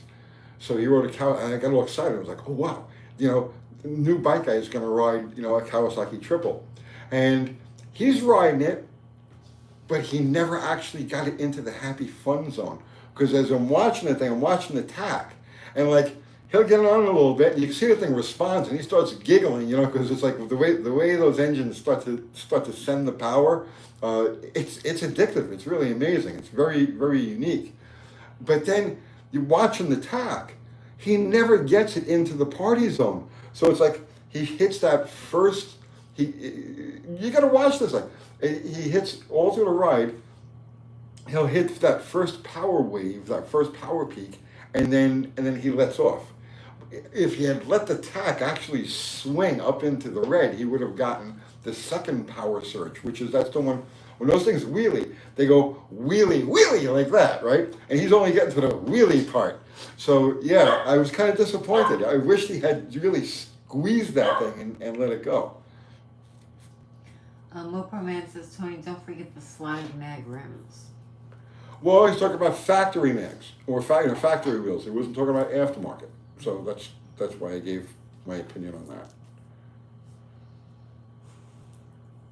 So he rode and I got all excited. I was like, oh wow, the new bike guy is going to ride, a Kawasaki triple, and he's riding it, but he never actually got it into the happy fun zone. Because as I'm watching the thing, I'm watching the tack, and he'll get on a little bit, and you can see the thing responds, and he starts giggling, because it's like the way those engines start to send the power. It's addictive. It's really amazing. It's very, very unique. But then you're watching the tack. He never gets it into the party zone. So it's like he hits that first. You got to watch this. He hits all through the ride. He'll hit that first power wave, that first power peak, and then he lets off. if he had let the tack actually swing up into the red, he would have gotten the second power surge, which is that's the one. When those things wheelie, they go wheelie wheelie like that, right? And he's only getting to the wheelie part. So yeah, I was kind of disappointed. I wish he had really squeezed that thing and let it go. Mopo Man says, Tony, don't forget the slide mag rims. Well, he's talking about factory mags or factory wheels. He wasn't talking about aftermarket. So that's why I gave my opinion on that.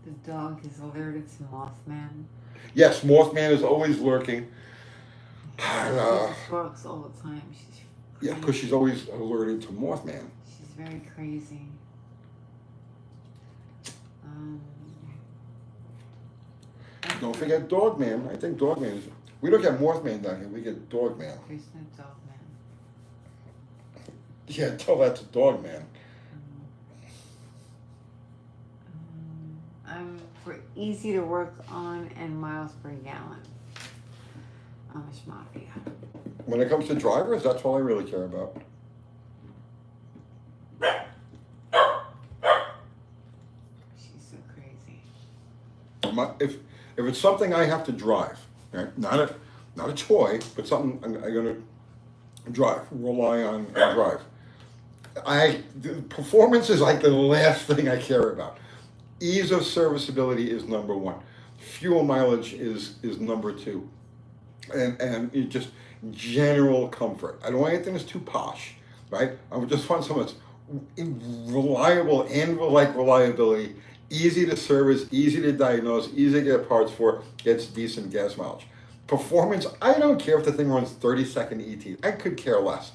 The dog is allergic to Mothman. Yes, Mothman is always lurking. She just barks all the time. Yeah, because she's always alerted to Mothman. She's very crazy. Don't forget Dogman. I think Dogman is. We don't get Mothman down here. We get Dogman. There's no dog man. Yeah, tell that to Dogman. For easy to work on and miles per gallon. Amish Mafia. When it comes to drivers, that's all I really care about. She's so crazy. If it's something I have to drive, right? Not a toy, but something I'm gonna drive, rely on and drive. The performance is like the last thing I care about. Ease of serviceability is number one. Fuel mileage is number two. And it just general comfort. I don't want anything that's too posh, right? I would just want something that's reliable and like reliability, easy to service, easy to diagnose, easy to get parts for, gets decent gas mileage. Performance, I don't care if the thing runs 30-second ET. I could care less.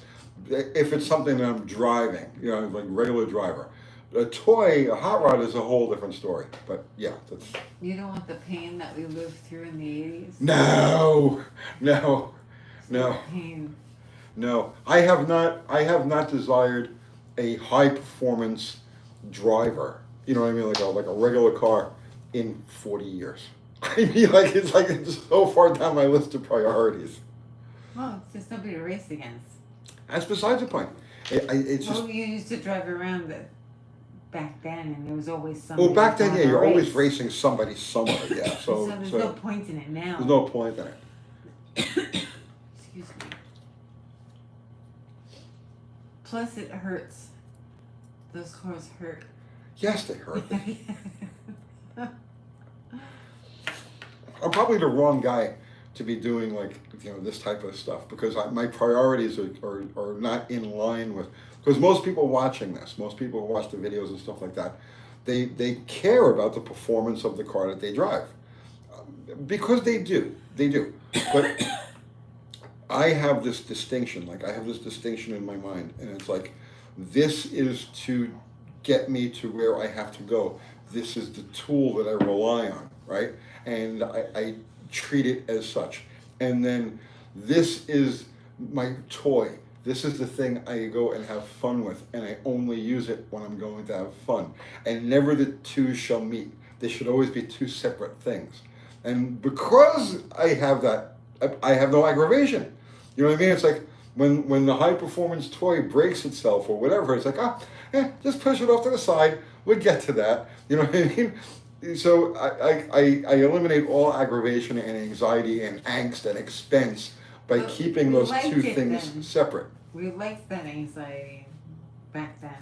If it's something that I'm driving, like regular driver. A toy, a hot rod is a whole different story. But yeah, that's. You don't want the pain that we lived through in the 80s? No. Pain. No. I have not desired a high performance driver. You know what I mean? Like a regular car in 40 years. I mean, it's so far down my list of priorities. Well, it's just nobody to race against. That's besides the point. It's just. Well, you used to drive around back then, and there was always somebody. Well, back then, yeah, you're race. always racing somebody somewhere, yeah. So there's no point in it now. There's no point in it. Excuse me. Plus, it hurts. Those cars hurt. Yes, they hurt. I'm probably the wrong guy to be doing this type of stuff because my priorities are not in line with. Because most people watching this, most people who watch the videos and stuff like that, they care about the performance of the car that they drive. Because they do. But I have this distinction, in my mind, and it's like, this is to get me to where I have to go. This is the tool that I rely on, right? And I treat it as such. And then this is my toy. This is the thing I go and have fun with, and I only use it when I'm going to have fun. And never the two shall meet. They should always be two separate things. And because I have that, I have no aggravation. You know what I mean? It's like when the high performance toy breaks itself or whatever, it's like, just push it off to the side. We'll get to that. You know what I mean? So I eliminate all aggravation and anxiety and angst and expense by keeping those two things separate. We liked that anxiety back then.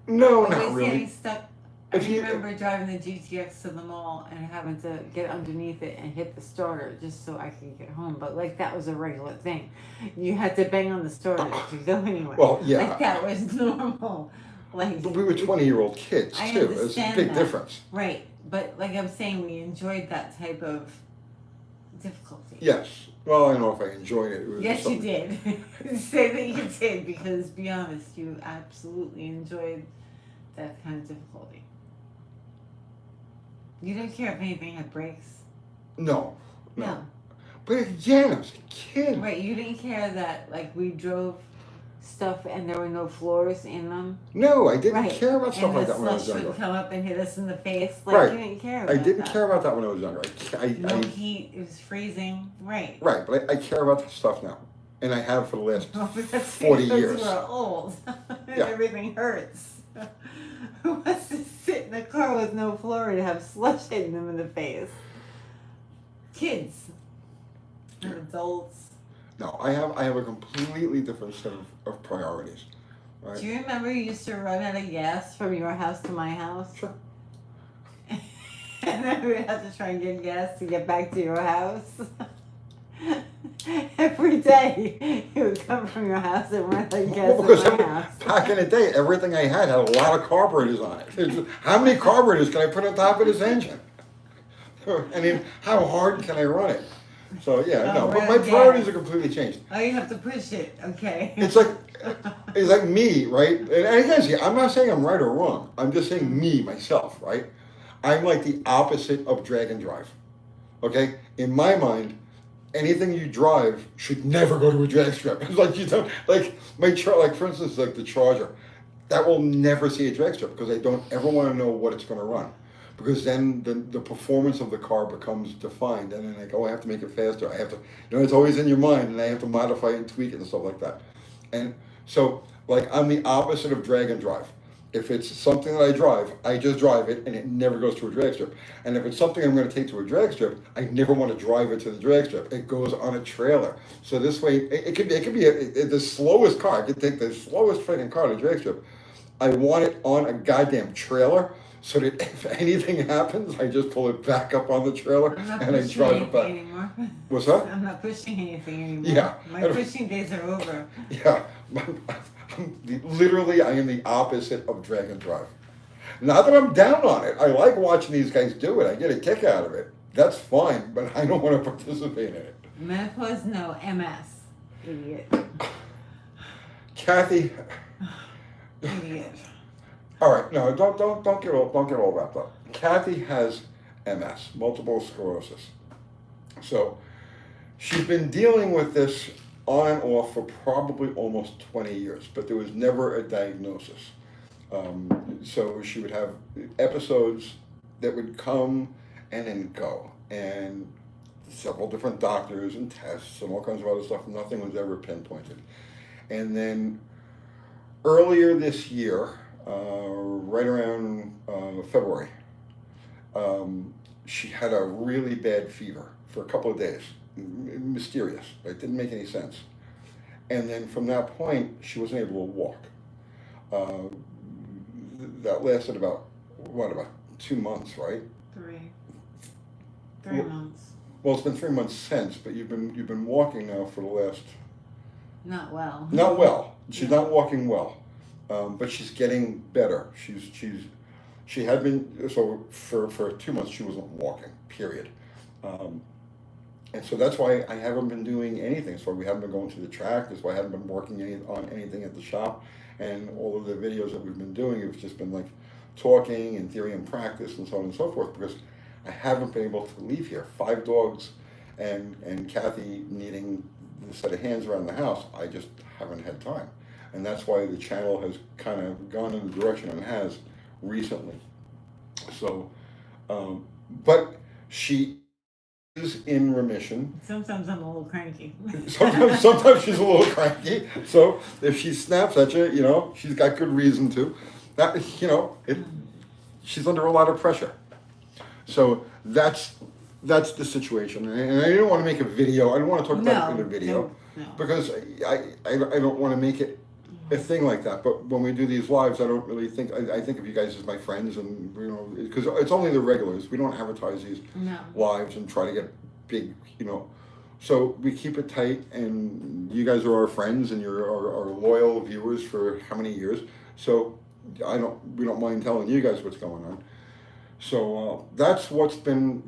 No, Always not really. Getting stuck. I remember driving the GTX to the mall and having to get underneath it and hit the starter just so I could get home. But that was a regular thing. You had to bang on the starter to go anywhere. Well, yeah. That was normal. But we were 20-year-old kids too. It's a big difference. Right, but I'm saying, we enjoyed that type of difficulty. Yes. Well, I don't know if I enjoyed it. Yes, you did. Say that you did, because be honest, you absolutely enjoyed that kind of difficulty. You didn't care if anything had brakes? No. But again, I was a kid. Right, you didn't care that we drove stuff and there were no floors in them? No, I didn't care about stuff like that when I was younger. younger. And the slush would come up and hit us in the face. Right. You didn't care about that. I didn't care about that when I was younger. No heat, it was freezing. Right. Right, but I care about that stuff now. and I have for the last Oh, but that's 40 because years. we're old and Yeah. everything hurts. Who wants to sit in a car with no floor and have slush hitting them in the face? Kids and adults. No, I have a completely different set of priorities, right? Do you remember you used to run out of gas from your house to my house? Sure. And then we would have to try and get gas to get back to your house. Every day you would come from your house and run out of gas Well, because at my house. back in the day, everything I had a lot of carburetors on it. How many carburetors can I put on top of this engine? I mean, how hard can I run it? So yeah, no, but my priorities are completely changed. Oh, you have to push it. Okay. It's like me, right? And again, see, I'm not saying I'm right or wrong. I'm just saying me, myself, right? I'm like the opposite of drag and drive. Okay? In my mind, anything you drive should never go to a drag strip. It's like you don't like like for instance, like the Charger, that will never see a drag strip because I don't ever want to know what it's going to run. Because then the performance of the car becomes defined, and then like, oh, I have to make it faster. I have to, it's always in your mind, and I have to modify it and tweak it and stuff like that. And so, like, I'm the opposite of drag and drive. If it's something that I drive, I just drive it, and it never goes to a drag strip. And if it's something I'm going to take to a drag strip, I never want to drive it to the drag strip. It goes on a trailer. So this way, it could be the slowest car. I could take the slowest freaking car to the drag strip. I want it on a goddamn trailer. So that if anything happens, I just pull it back up on the trailer and I drive it back. Anymore. What's that? I'm not pushing anything anymore. Yeah. My pushing days are over. Yeah. Literally, I am the opposite of drag and drive. Not that I'm down on it. I like watching these guys do it. I get a kick out of it. That's fine, but I don't want to participate in it. Menopause, no. MS. Idiot. Kathy. Idiot. All right, no, don't get all wrapped up. Kathy has MS, multiple sclerosis. So she's been dealing with this on and off for probably almost 20 years, but there was never a diagnosis. So she would have episodes that would come and then go, and several different doctors and tests and all kinds of other stuff. Nothing was ever pinpointed. And then earlier this year, right around February, she had a really bad fever for a couple of days. Mysterious. It didn't make any sense. And then from that point, she wasn't able to walk. That lasted about 2 months, right? 3 months. Well, it's been 3 months since, but you've been walking now for the last. Not well. Not well. She's not walking well. But she's getting better. She had been, so for 2 months she wasn't walking, period. And so that's why I haven't been doing anything. That's why we haven't been going to the track. That's why I haven't been working on anything at the shop. And all of the videos that we've been doing have just been like talking and theory and practice and so on and so forth, because I haven't been able to leave here. 5 dogs and Kathy needing a set of hands around the house. I just haven't had time. And that's why the channel has kind of gone in the direction it has recently. So, but she is in remission. Sometimes I'm a little cranky. Sometimes she's a little cranky. So if she snaps at you, she's got good reason to. That she's under a lot of pressure. So that's the situation. And I didn't want to make a video. I don't want to talk about it in a video because I don't want to make it a thing like that. But when we do these lives, I don't really think, I think of you guys as my friends, and because it's only the regulars. We don't advertise these lives and try to get big, so we keep it tight, and you guys are our friends and you're our loyal viewers for how many years. So we don't mind telling you guys what's going on. So that's what's been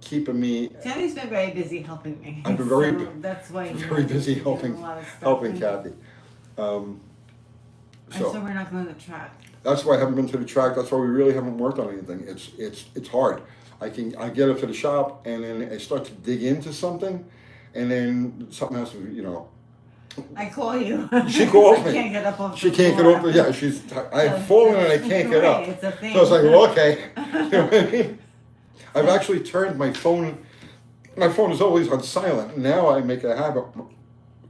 keeping me. Tammy's been very busy helping me. I've been very that's why very busy helping Kathy. And so we're not going to the track. That's why I haven't been to the track. That's why we really haven't worked on anything. It's hard. I get up to the shop and then I start to dig into something, and then something has to, I call you. She calls me. She can't get up off She the can't floor. get up. Yeah, I've fallen and I can't get up. It's a thing. So it's like, well, okay. You know what I mean? I've actually turned my phone. My phone is always on silent. Now I make a habit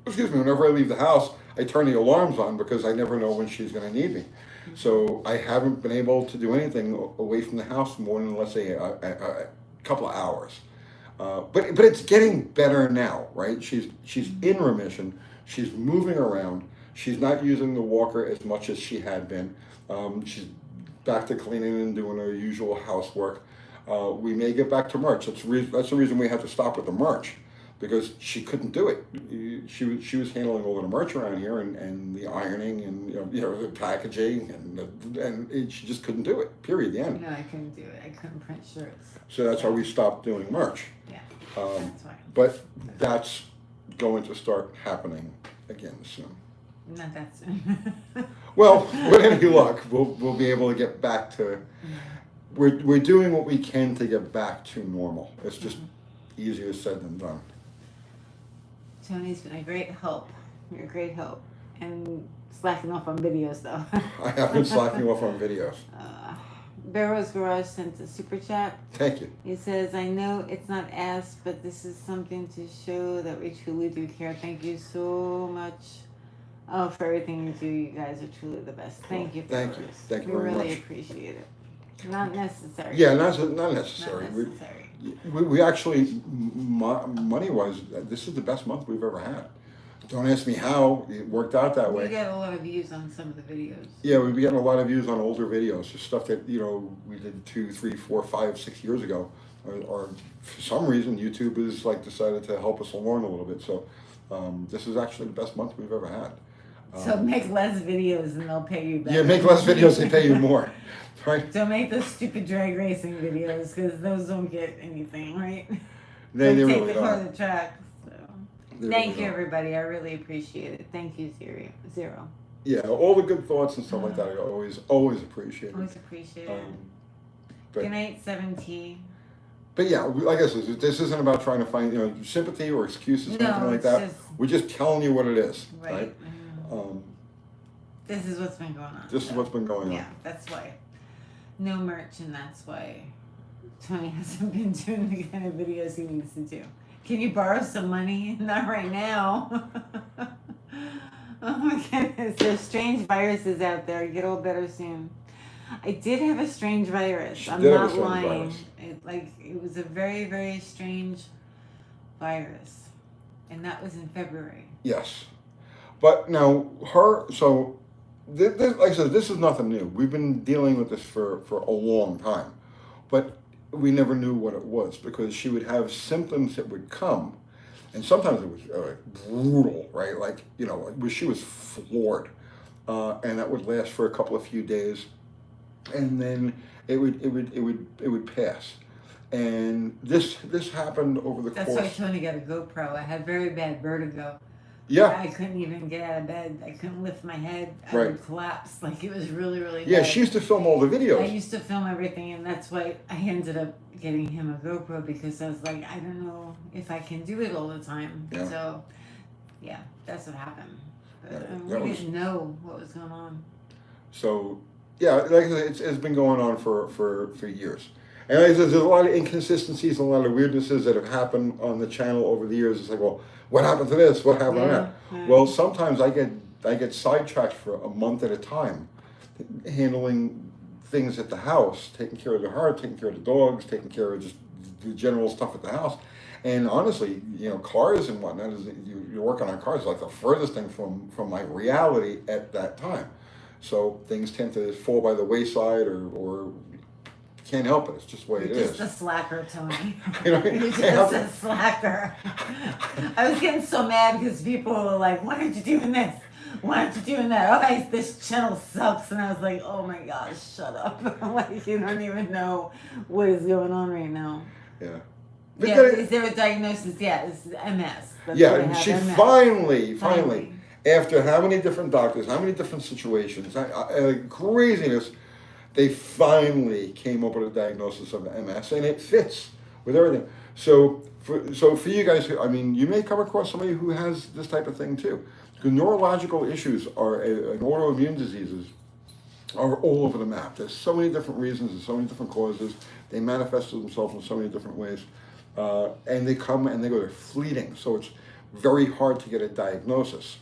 excuse me, whenever I leave the house, I turn the alarms on because I never know when she's going to need me. So I haven't been able to do anything away from the house more than, let's say, a couple of hours. But it's getting better now, right? She's in remission. She's moving around. She's not using the walker as much as she had been. She's back to cleaning and doing her usual housework. We may get back to March. That's the reason we had to stop with the March, because she couldn't do it. She was handling all of the merch around here and the ironing and the packaging and she just couldn't do it. Period. The end. No, I couldn't do it. I couldn't print shirts. So that's why we stopped doing merch. Yeah, that's why. But that's going to start happening again soon. Not that soon. Well, with any luck, we'll be able to get back to. We're doing what we can to get back to normal. It's just easier said than done. Tony's been a great help. You're a great help. And slacking off on videos, though. I have been slacking off on videos. Barrow's Garage sent a super chat. Thank you. He says, I know it's not asked, but this is something to show that we truly do care. Thank you so much for everything you do. You guys are truly the best. Thank you. Thank you. Thank you very much. We really much. appreciate it. Not necessary. Yeah, not necessary. Not necessary. We actually, money-wise, this is the best month we've ever had. Don't ask me how it worked out that way. We get a lot of views on some of the videos. Yeah, we've been getting a lot of views on older videos, just stuff that we did 2, 3, 4, 5, 6 years ago, or for some reason YouTube has decided to help us along a little bit. So this is actually the best month we've ever had. So make less videos and they'll pay you better. Yeah, make less videos, they pay you more, right? Don't make those stupid drag racing videos because those don't get anything, right? They take really the don't. car to the track. So. They Thank really you, don't. everybody. I really appreciate it. Thank you, Zero. Yeah, all the good thoughts and stuff like that, I always appreciate it. Always appreciate it. But, Good night, 7T. But yeah, like I said, this isn't about trying to find sympathy or excuses or No, anything like it's that. just- We're just telling you what it is, right? This is what's been going on. This is what's been going on. Yeah, that's why. No merch, and that's why Tony hasn't been doing the kind of videos he needs to do. Can you borrow some money? Not right now. Oh my goodness, there's strange viruses out there. Get all better soon. I did have a strange virus. She I'm did have a not strange lying. virus. It was a very, very strange virus. And that was in February. Yes. But now, this, like I said, this is nothing new. We've been dealing with this for a long time. But we never knew what it was because she would have symptoms that would come. And sometimes it was brutal, right? She was floored. And that would last for a couple of few days. And then it would pass. And this happened over the That's course. why Tony got a GoPro. I had very bad vertigo. Yeah. I couldn't even get out of bed. I couldn't lift my head. I Right. would collapse. It was really, really Yeah, bad. she used to film all the I videos. used to film everything, and that's why I ended up getting him a GoPro because I was like, I don't know if I can do it all the time. Yeah. So, yeah, that's what happened. But that we was- didn't know what was going on. So, yeah, like I said, it's been going on for years. And like I said, there's a lot of inconsistencies and a lot of weirdnesses that have happened on the channel over the years. It's like, well, what happened to this? What happened to that? Yeah. Well, sometimes I get sidetracked for a month at a time, handling things at the house, taking care of the heart, taking care of the dogs, taking care of just the general stuff at the house. And honestly, cars and whatnot, you're working on cars, like the furthest thing from my reality at that time. So things tend to fall by the wayside or can't help it. It's just the way it You're is. just a slacker, Tony. You know, You're just a slacker. I was getting so mad because people were like, why aren't you doing this? Why aren't you doing that? Oh, this channel sucks. And I was like, oh my gosh, shut up. You don't even know what is going on right now. Yeah. Yeah, is there a diagnosis? Yeah, it's MS. That's Yeah, what I and have, she MS. finally, after how many different doctors, how many different situations, craziness, they finally came up with a diagnosis of MS, and it fits with everything. So for you guys, you may come across somebody who has this type of thing too. Because neurological issues and autoimmune diseases are all over the map. There's so many different reasons and so many different causes. They manifest themselves in so many different ways. And they come and they go, they're fleeting. So very hard to get a diagnosis.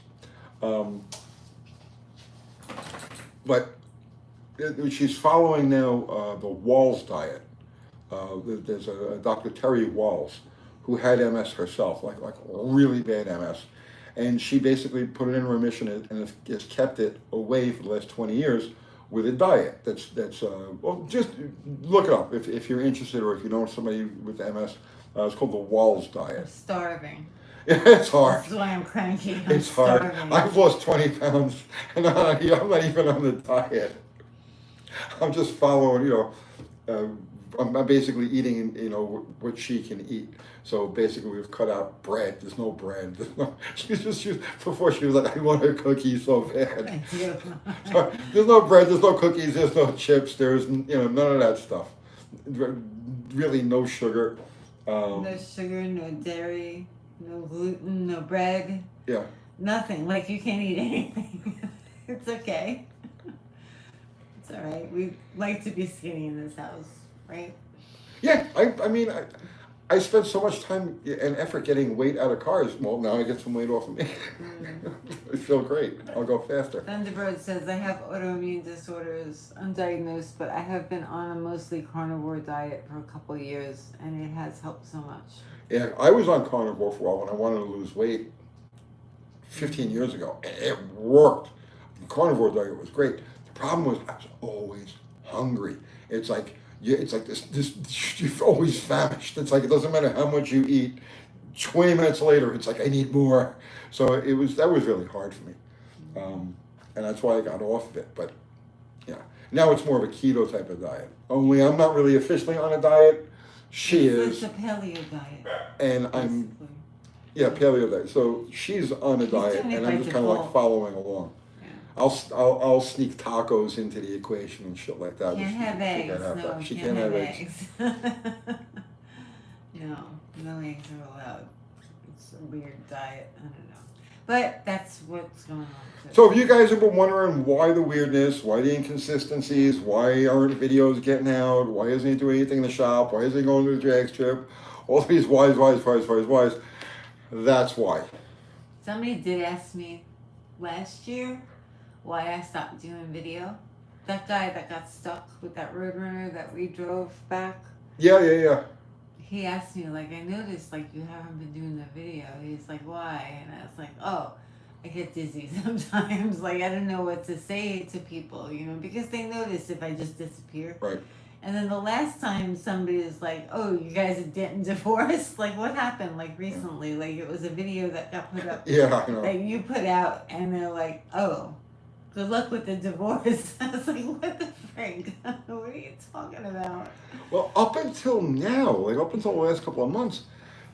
But she's following now the Walls diet. There's a Dr. Terry Walls who had MS herself, like really bad MS, and she basically put it in remission and has kept it away for the last 20 years with a diet. That's well, just look it up if you're interested, or if you know somebody with MS. It's called the Walls diet. I'm starving. It's hard. That's why I'm cranky. It's hard. I've lost 20 pounds, and I'm not even on the diet. I'm just following, I'm basically eating, what she can eat. So basically, we've cut out bread. There's no bread. Before she was like, I want a cookie so bad. So, there's no bread. There's no cookies. There's no chips. There's, none of that stuff. Really, no sugar. No sugar, no dairy, no gluten, no bread. Yeah. Nothing. Like, you can't eat anything. It's okay. It's all right. We like to be skinny in this house, right? Yeah, I spent so much time and effort getting weight out of cars. Well, now I get some weight off of me. I feel great. I'll go faster. Thunderbird says, I have autoimmune disorders, undiagnosed, but I have been on a mostly carnivore diet for a couple of years, and it has helped so much. Yeah, I was on carnivore for a while when I wanted to lose weight 15 years ago. And it worked. The carnivore diet was great. The problem was I was always hungry. It's like this you're always famished. It's like it doesn't matter how much you eat. 20 minutes later, it's like I need more. So that was really hard for me, and that's why I got off of it. But yeah, now it's more of a keto type of diet. Only I'm not really officially on a diet. She is. It's a paleo diet. And I'm, paleo diet. So she's on a diet, and I'm just kind of like following along. I'll sneak tacos into the equation and shit like that. Can't have eggs. No, she can't have eggs. No eggs are allowed. It's a weird diet. I don't know. But that's what's going on. So if you guys have been wondering why the weirdness, why the inconsistencies, why aren't videos getting out, why isn't he doing anything in the shop, why isn't he going to the drag strip, all these whys, that's why. Somebody did ask me last year why I stopped doing video. That guy that got stuck with that Roadrunner that we drove back. Yeah. He asked me, like, I noticed, like, you haven't been doing the video. He's like, why? And I was like, oh, I get dizzy sometimes. Like, I don't know what to say to people, because they notice if I just disappear. Right. And then the last time somebody was like, oh, you guys are getting divorced? Like, what happened? Like, recently? Like, it was a video that got put up. Yeah, I know. That you put out, and they're like, oh, good luck with the divorce. I was like, what the frig? What are you talking about? Well, up until now, up until the last couple of months,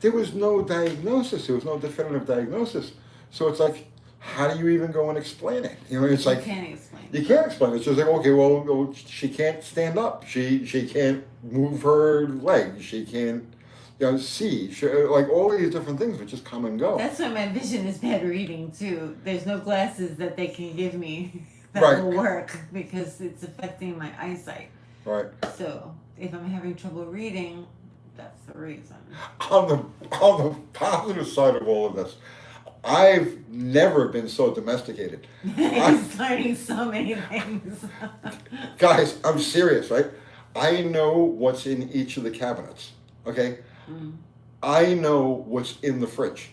there was no diagnosis. There was no definitive diagnosis. So it's like, how do you even go and explain it? It's like, you can't explain it. You can't explain it. It's just like, okay, well, she can't stand up. She can't move her legs. She can't, see. Like all these different things would just come and go. That's why my vision is bad reading too. There's no glasses that they can give me that Right. will work because it's affecting my eyesight. Right. So if I'm having trouble reading, that's the reason. On the positive side of all of this, I've never been so domesticated. He's learning so many things. Guys, I'm serious, right? I know what's in each of the cabinets. Okay. I know what's in the fridge.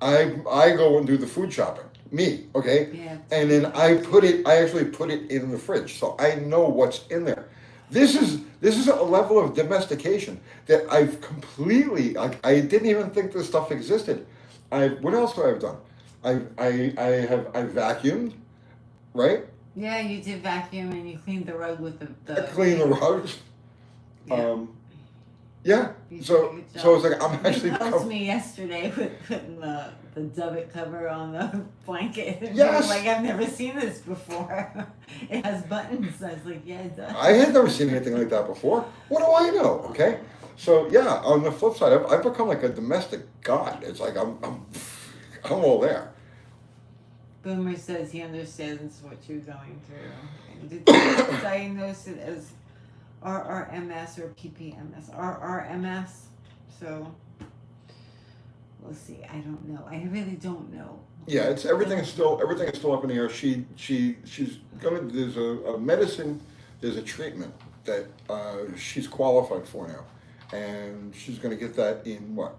I go and do the food shopping. Me, okay? Yeah. And then I actually put it in the fridge. So I know what's in there. This is a level of domestication that I've completely I didn't even think this stuff existed. What else have I done? I vacuumed, right? Yeah, you did vacuum and you cleaned the rug with the I cleaned the rugs. Yeah. Yeah. You So did a good job. so it's like I'm actually You helped me yesterday with putting the dovette cover on the blanket. And Yes. you were like, I've never seen this before. It has buttons. I was like, yeah, it does. I had never seen anything like that before. What do I know? Okay. So yeah, on the flip side, I've become like a domestic god. It's like I'm all there. Boomer says he understands what you're going through. And did they diagnose it as RRMS or PPMS? RRMS. So we'll see. I don't know. I really don't know. Yeah, it's everything is still up in the air. She's gonna there's a medicine, there's a treatment that she's qualified for now, and she's gonna get that in what?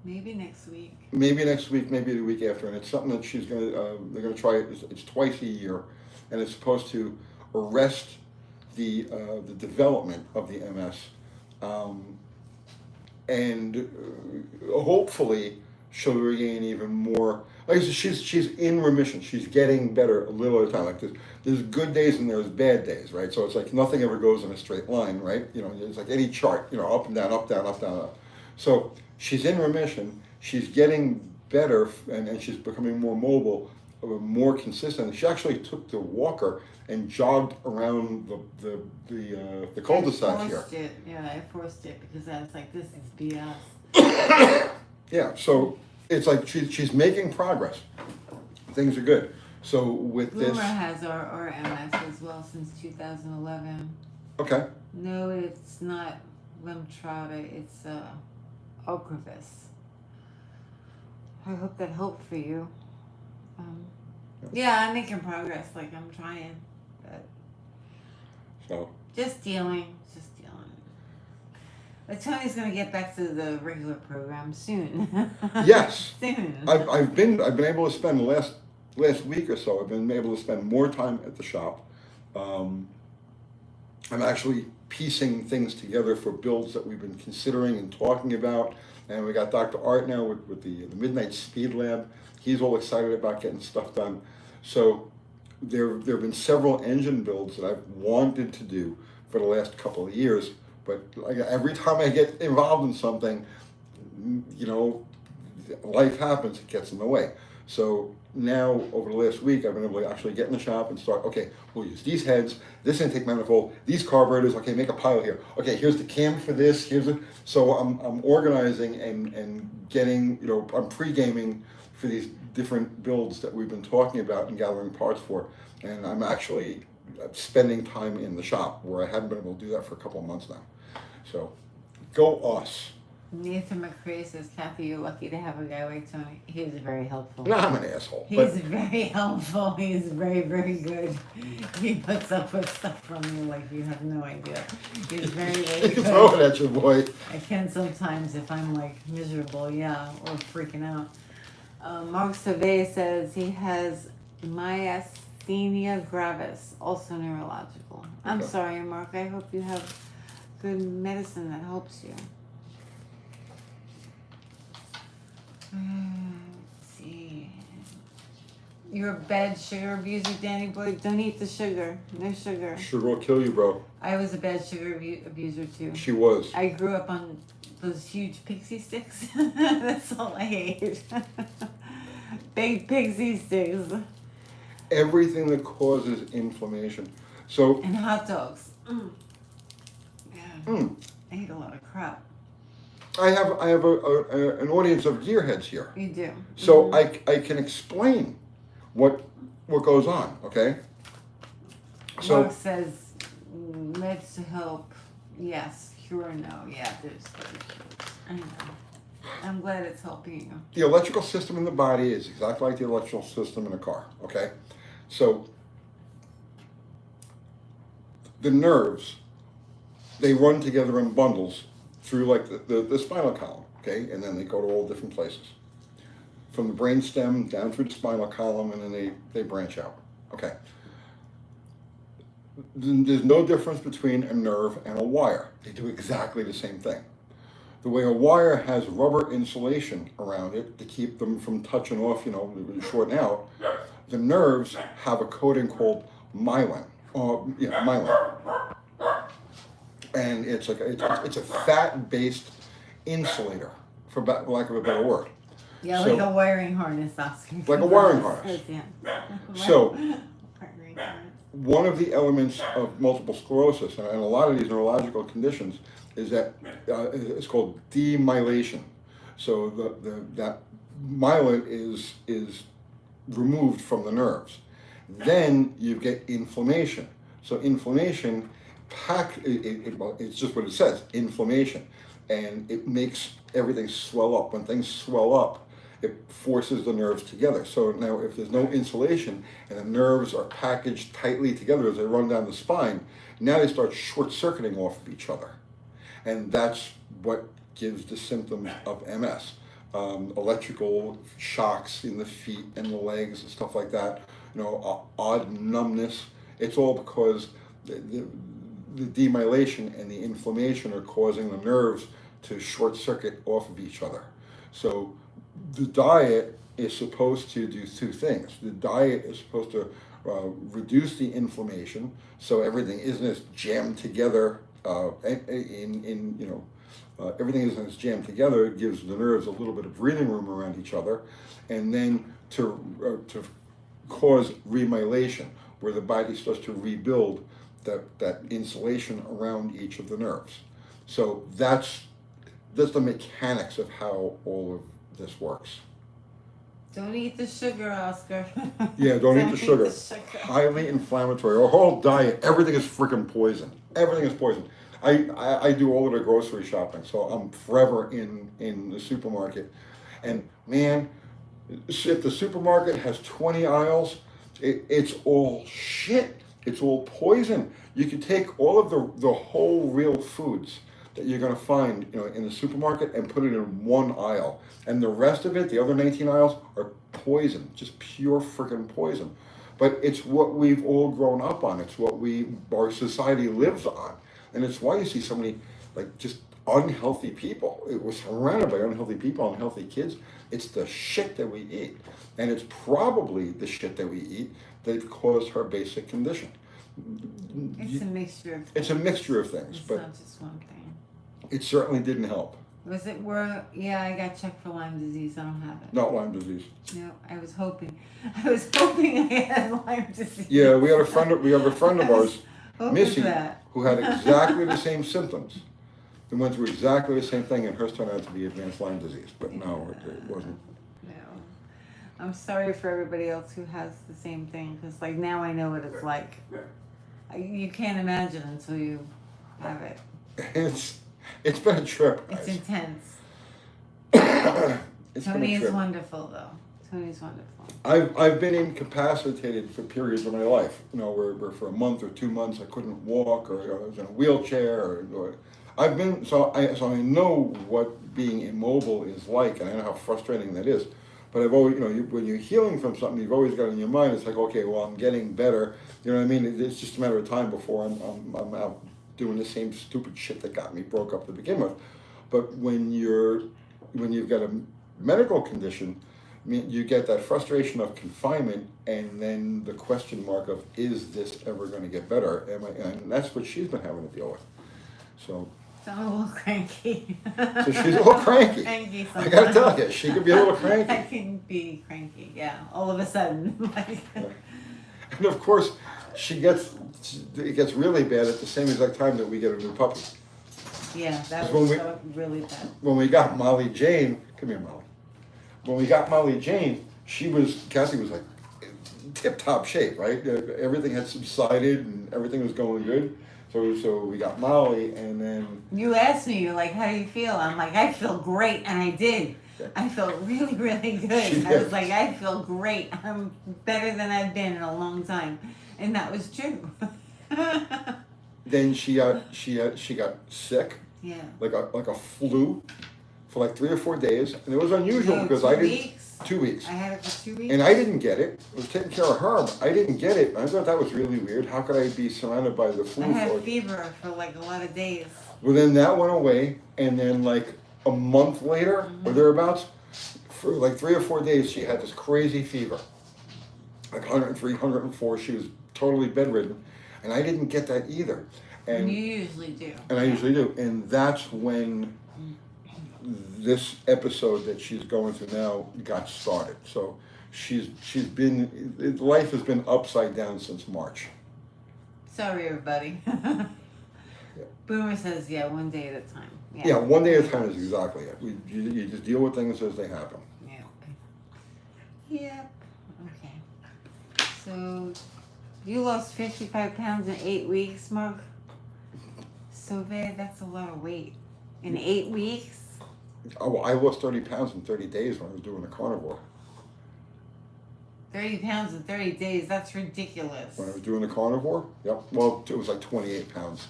Maybe next week. Maybe next week, maybe the week after, and it's something that she's gonna they're gonna try it. It's twice a year, and it's supposed to arrest the development of the MS, and hopefully she'll regain even more. Like I said, she's in remission. She's getting better a little at a time. Like there's good days and there's bad days, right? So it's like nothing ever goes in a straight line, right? You know, it's like any chart, you know, up and down, up, down, up, down, up. So she's in remission. She's getting better, and she's becoming more mobile, more consistent. She actually took the walker and jogged around the cul-de-sac here. I forced it. Yeah, I forced it because I was like, this is BS. Yeah, so it's like she's making progress. Things are good. So with Boomer this, has our MS as well since 2011. okay, No, it's not Lemtrada. It's Ocrevus. I hope that helped for you. Yeah, I'm making progress. Like I'm trying, but so just dealing. But Tony's gonna get back to the regular program soon. yes, Soon. I've been able to spend the last week or so. I've been able to spend more time at the shop. I'm actually piecing things together for builds that we've been considering and talking about. And we got Dr. Art now with the Midnight Speed Lab. He's all excited about getting stuff done. So there have been several engine builds that I've wanted to do for the last couple of years. But like every time I get involved in something, you know, life happens, it gets in the way. So now, over the last week, I've been able to actually get in the shop and start, okay, we'll use these heads, this intake manifold, these carburetors, okay, make a pile here. Okay, here's the cam for this, so I'm organizing and getting, you know, I'm pre-gaming for these different builds that we've been talking about and gathering parts for. And I'm actually spending time in the shop where I haven't been able to do that for a couple of months now. So, go us. Nathan McCrae says, Kathy, you're lucky to have a guy like Tony. He is very helpful. No, I'm an asshole. He's very helpful. He's very, very good. He puts up with stuff from me like you have no idea. He's very, very good. Throw it at you, boy. I can sometimes if I'm like miserable, yeah, or freaking out. Mark Savay says he has myasthenia gravis, also neurological. I'm Okay. sorry, Mark. I hope you have good medicine that helps you. Let's see. You're a bad sugar abuser, Danny boy. Don't eat the sugar. No sugar. Sugar will kill you, bro. I was a bad sugar abuser too. She was. I grew up on those huge pixie sticks. That's all I ate. Big pixie sticks. Everything that causes inflammation. So, And hot dogs. Yeah. mm, I ate a lot of crap. I have an audience of gearheads here. You do. So I can explain what goes on, okay? So Mark says meds to help. Yes. Cure no. Yeah, there's I know. I'm glad it's helping you. the electrical system in the body is exactly like the electrical system in a car, okay? So the nerves, they run together in bundles through like the spinal column, okay? And then they go to all different places. From the brain stem down through the spinal column, and then they branch out, okay? There's no difference between a nerve and a wire. They do exactly the same thing. The way a wire has rubber insulation around it to keep them from touching off, you know, shorting out, the nerves have a coating called myelin. Myelin. And it's like it's a fat-based insulator, for lack of a better word. Yeah, So- like a wiring harness, Oscar. Like a wiring harness. Yeah. So Wiring harness. one of the elements of multiple sclerosis and a lot of these neurological conditions is that it's called demyelation. So that myelin is removed from the nerves. Then you get inflammation. So inflammation, it's just what it says, inflammation. And it makes everything swell up. When things swell up, it forces the nerves together. So now if there's no insulation and the nerves are packaged tightly together as they run down the spine, now they start short-circuiting off of each other. And that's what gives the symptoms of MS. Electrical shocks in the feet and the legs and stuff like that, odd numbness. It's all because the demyelination and the inflammation are causing the nerves to short circuit off of each other. So the diet is supposed to do two things. The diet is supposed to reduce the inflammation, so everything isn't as jammed together. Everything isn't as jammed together. It gives the nerves a little bit of breathing room around each other, and then to cause remyelination, where the body starts to rebuild that insulation around each of the nerves. So that's the mechanics of how all of this works. Don't eat the sugar, Oscar. Yeah, don't eat the sugar. Highly inflammatory. Our whole diet, everything is freaking poison. Everything is poison. I do all of the grocery shopping, so I'm forever in the supermarket. And man, if the supermarket has 20 aisles, it's all shit. It's all poison. You could take all of the whole real foods that you're going to find in the supermarket and put it in one aisle. And the rest of it, the other 19 aisles, are poison, just pure freaking poison. But it's what we've all grown up on. It's what our society lives on. And it's why you see so many just unhealthy people. It was surrounded by unhealthy people, unhealthy kids. It's the shit that we eat. And it's probably the shit that we eat that caused her basic condition. It's a mixture of things. It's a mixture of things. It's but not just one thing. It certainly didn't help. Was it yeah, I got checked for Lyme disease. I don't have it. Not Lyme disease. No, I was hoping I had Lyme disease. Yeah, we have a friend of ours, Missy, that. who had exactly the same symptoms. And went through exactly the same thing, and hers turned out to be advanced Lyme disease. But no, it wasn't. No. I'm sorry for everybody else who has the same thing, because now I know what it's like. You can't imagine until you have it. It's been a trip. It's intense. It's Tony been a trip. is wonderful, though. Tony's wonderful. I've been incapacitated for periods of my life. Where for a month or 2 months I couldn't walk, or I was in a wheelchair, or I've been so I know what being immobile is like, and I know how frustrating that is. But I've always, when you're healing from something, you've always got in your mind, it's like, okay, well, I'm getting better. You know what I mean? It's just a matter of time before I'm out doing the same stupid shit that got me broke up to begin with. But when you've got a medical condition, you get that frustration of confinement, and then the question mark of, is this ever going to get better? And that's what she's been having to deal with. So I'm a little cranky. So she's a little cranky. Cranky I gotta tell you, she can be a little cranky. I can be cranky, yeah. All of a sudden. And of course, it gets really bad at the same exact time that we get a new puppy. Yeah, that was really bad. When we got Molly Jane, come here, Molly. When we got Molly Jane, Cassie was like tip-top shape, right? Everything had subsided and everything was going good. So we got Molly, and then... You asked me, you're like, how do you feel? I'm like, I feel great, and I did. Yeah. I felt really, really good. I was like, I feel great. I'm better than I've been in a long time. And that was true. Then she got sick. Yeah. Like a flu for 3 or 4 days. And it was unusual because I didn't... 2 weeks. I had it for 2 weeks. And I didn't get it. I was taking care of her. I didn't get it. I thought that was really weird. How could I be surrounded by the flu? I had fever for a lot of days. Well, then that went away. And then a month later, or thereabouts, for 3 or 4 days, she had this crazy fever. 103, 104. She was totally bedridden. And I didn't get that either. And you usually do. And I usually do. And that's when this episode that she's going through now got started. So life has been upside down since March. Sorry, everybody. Yeah. Boomer says, yeah, one day at a time. Yeah, one day at a time is exactly it. You just deal with things as they happen. Yeah. Yep. Okay. So, you lost 55 pounds in 8 weeks, Mark? So bad, that's a lot of weight. In 8 weeks? Oh, well, I lost 30 pounds in 30 days when I was doing the carnivore. 30 pounds in 30 days, that's ridiculous. When I was doing the carnivore, yep. Well, it was like 28 pounds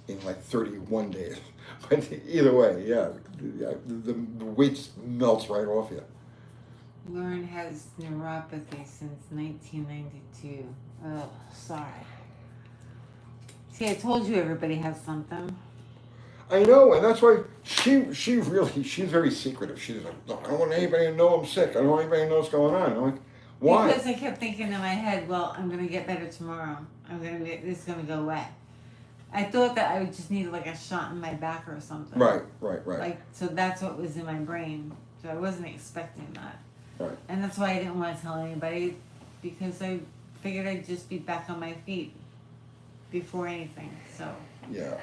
in like 31 days. But either way, yeah, the weight just melts right off you. Lauren has neuropathy since 1992. Oh, sorry. See, I told you everybody has something. I know, and that's why she's very secretive. She's like, no, I don't want anybody to know I'm sick. I don't want anybody to know what's going on. I'm like, why? Because I kept thinking in my head, well, I'm gonna get better tomorrow. This is gonna go away. I thought that I would just need like a shot in my back or something. Right. Like, so that's what was in my brain. So I wasn't expecting that. Right. And that's why I didn't want to tell anybody, because I figured I'd just be back on my feet before anything. So. Yeah.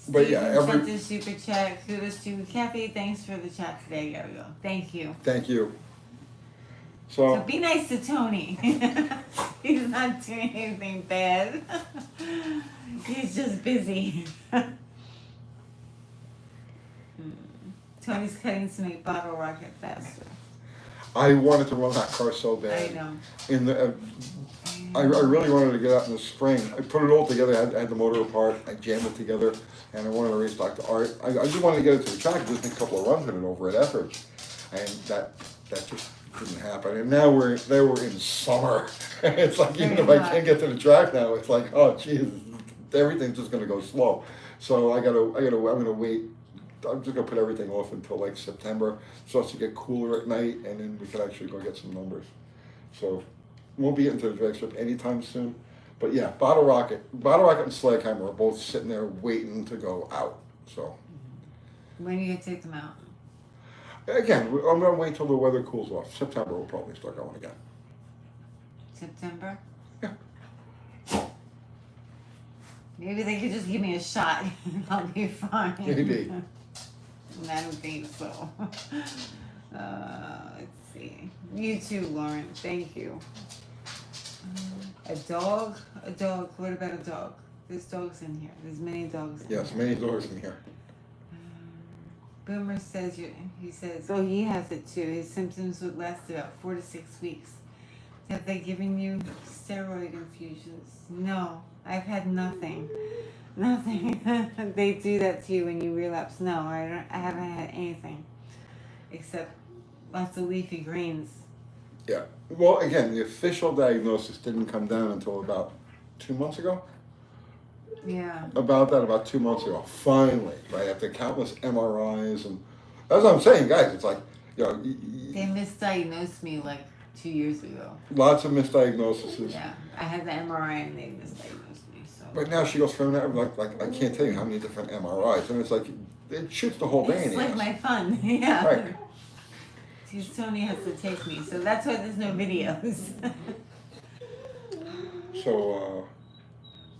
But But yeah, sent a super chat. Kudos to Kathy. Thanks for the chat today, Yo-Yo. Thank you. Thank you. So be nice to Tony. He's not doing anything bad. He's just busy. Tony's cutting to make Bottle Rocket faster. I wanted to run that car so bad. I know. In the, I really wanted to get out in the spring. I put it all together. I had the motor apart. I jammed it together, and I wanted to race Dr. Art. I just wanted to get it to the track and just make a couple of runs in it over at Etheridge, and that just didn't happen. And now we're in summer. It's like even if I can't get to the track now, it's like, oh Jesus, everything's just gonna go slow. So I'm gonna wait. I'm just gonna put everything off until like September. It starts to get cooler at night, and then we can actually go get some numbers. So won't be getting to the drag strip anytime soon. But yeah, Bottle Rocket and Slagheimer are both sitting there waiting to go out. So when are you gonna take them out? again, I'm gonna wait till the weather cools off. September we'll probably start going again. September? Yeah. Maybe they could just give me a shot. I'll be fine. Maybe. I don't think so. Let's see. You too, Lauren. Thank you. A dog? A dog. What about a dog? There's dogs in here. There's many dogs in here. Yes, many dogs in here. Boomer says, he has it too. His symptoms would last about 4 to 6 weeks. Have they given you steroid infusions? No, I've had nothing. Nothing. They do that to you when you relapse. No, I haven't had anything except lots of leafy greens. Yeah. Well, again, the official diagnosis didn't come down until about 2 months ago. Yeah. About 2 months ago. Finally, right after countless MRIs, and that's what I'm saying, guys. It's like, you know, they misdiagnosed me like 2 years ago. Lots of misdiagnoses. Yeah, I had the MRI and they misdiagnosed me. So. But now she goes from that, like I can't tell you how many different MRIs, and it's like it shoots the whole thing in It's the like ass. my fun, yeah. Right. Because Tony has to take me, so that's why there's no videos. So,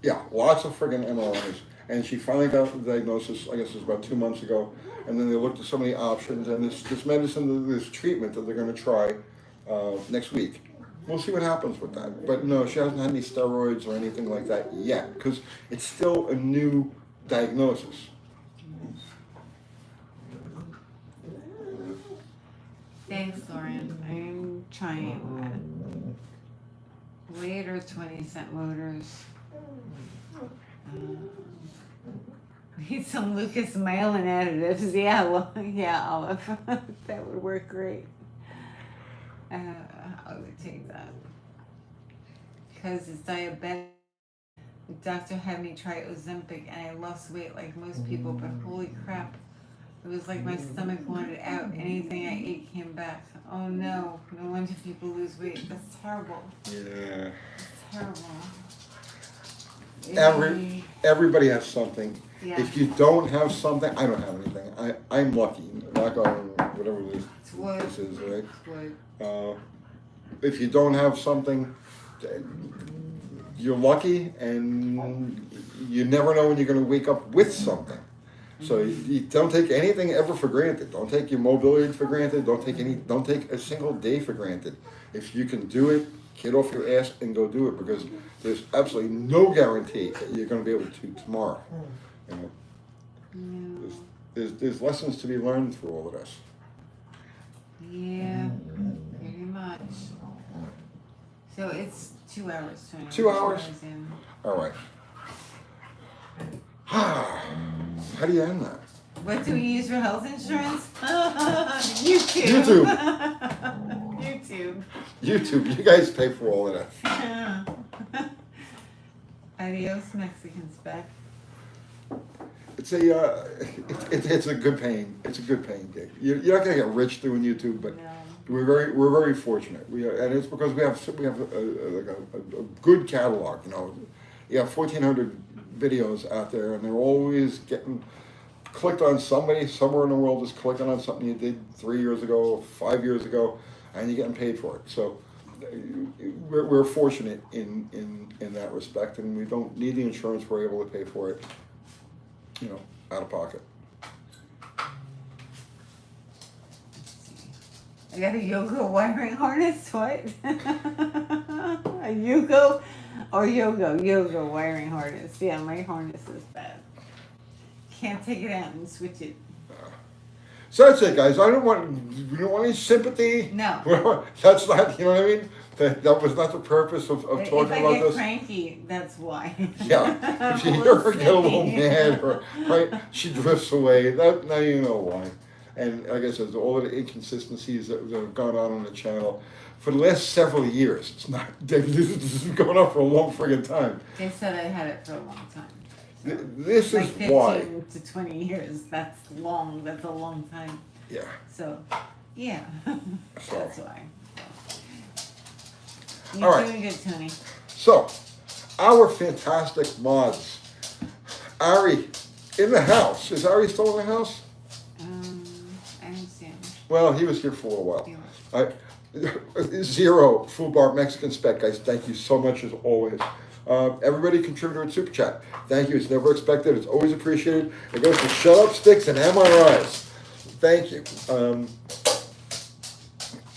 yeah, lots of friggin' MRIs. And she finally got the diagnosis, I guess it was about 2 months ago. And then they looked at so many options, and this medicine, this treatment that they're going to try next week. We'll see what happens with that. But no, she hasn't had any steroids or anything like that yet, because it's still a new diagnosis. Thanks, Lauren. I'm trying. Later 20-cent motors. Need some Lucas myelin additives. Yeah, well, yeah, Olive. That would work great. I would take that. Because it's diabetic. The doctor had me try Ozempic and I lost weight like most people, but holy crap. It was like my stomach wanted out. Anything I ate came back. Oh no. No wonder people lose weight. That's terrible. Yeah. That's terrible. Everybody has something. Yeah. If you don't have something, I don't have anything. I'm lucky. Knock on whatever this is, right? Wood. If you don't have something, you're lucky, and you never know when you're going to wake up with something. So you don't take anything ever for granted. Don't take your mobility for granted. Don't take a single day for granted. If you can do it, get off your ass and go do it, because there's absolutely no guarantee that you're going to be able to tomorrow. You know? there's lessons to be learned through all of this. Yeah, pretty much. So it's 2 hours, 20 2 hours? in. All right. How do you end that? What do we use for health insurance? YouTube. YouTube. YouTube. You guys pay for all of that. Adios, Mexican spec. It's a good paying gig. You're not gonna get rich doing YouTube, but No. we're very fortunate. And it's because we have a good catalog. You know, you have 1,400 videos out there, and they're always getting clicked on. Somebody somewhere in the world is clicking on something you did 3 years ago, 5 years ago, and you're getting paid for it. So we're fortunate in that respect, and we don't need the insurance. We're able to pay for it, you know, out of pocket. I got a yoga wiring harness. What? A yoga wiring harness. Yeah, my harness is bad. Can't take it out and switch it. So that's it, guys. We don't want any sympathy. No. That's not, you know what I mean? That was not the purpose of talking If I about get this. cranky, that's why. Yeah, if you hear her get a little mad, or right, she drifts away. Now you know why. And like I said, all of the inconsistencies that have gone on the channel for the last several years. It's not. This has been going on for a long friggin' time. They said I had it for a long time. This Like is 15 why. to 20 years. That's long. That's a long time. Yeah. So, yeah. So. That's why. So. All You're right. doing good, Tony. So, our fantastic mods. Ari, in the house. Is Ari still in the house? I understand. Well, he was here for a little while. Yeah. Zero Food Bar Mexican Spec, guys. Thank you so much as always. Everybody contributed to Super Chat. Thank you. It's never expected. It's always appreciated. It goes to Shut Up Sticks and MRIs. Thank you.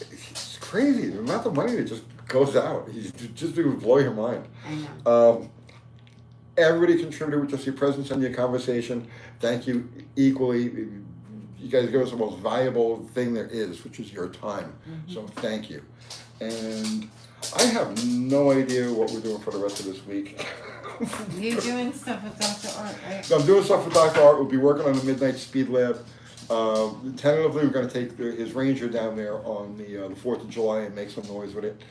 It's crazy the amount of money that just goes out. You just would blow your mind. I know. Everybody contributed with just your presence and your conversation. Thank you equally. You guys give us the most valuable thing there is, which is your time. Mm-hmm. So thank you. And I have no idea what we're doing for the rest of this week. You're doing stuff with Dr. Art, right? So I'm doing stuff with Dr. Art. We'll be working on the Midnight Speed Lab. Tentatively, we're going to take his Ranger down there on the 4th of July and make some noise with it.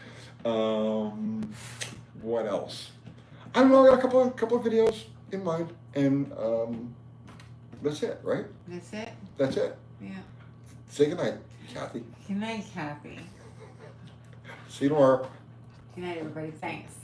What else? I don't know. I got a couple of videos in mind, and that's it, right? That's it? That's it. Yeah. Say goodnight, Kathy. Good night, Kathy. See you tomorrow. Good night, everybody. Thanks.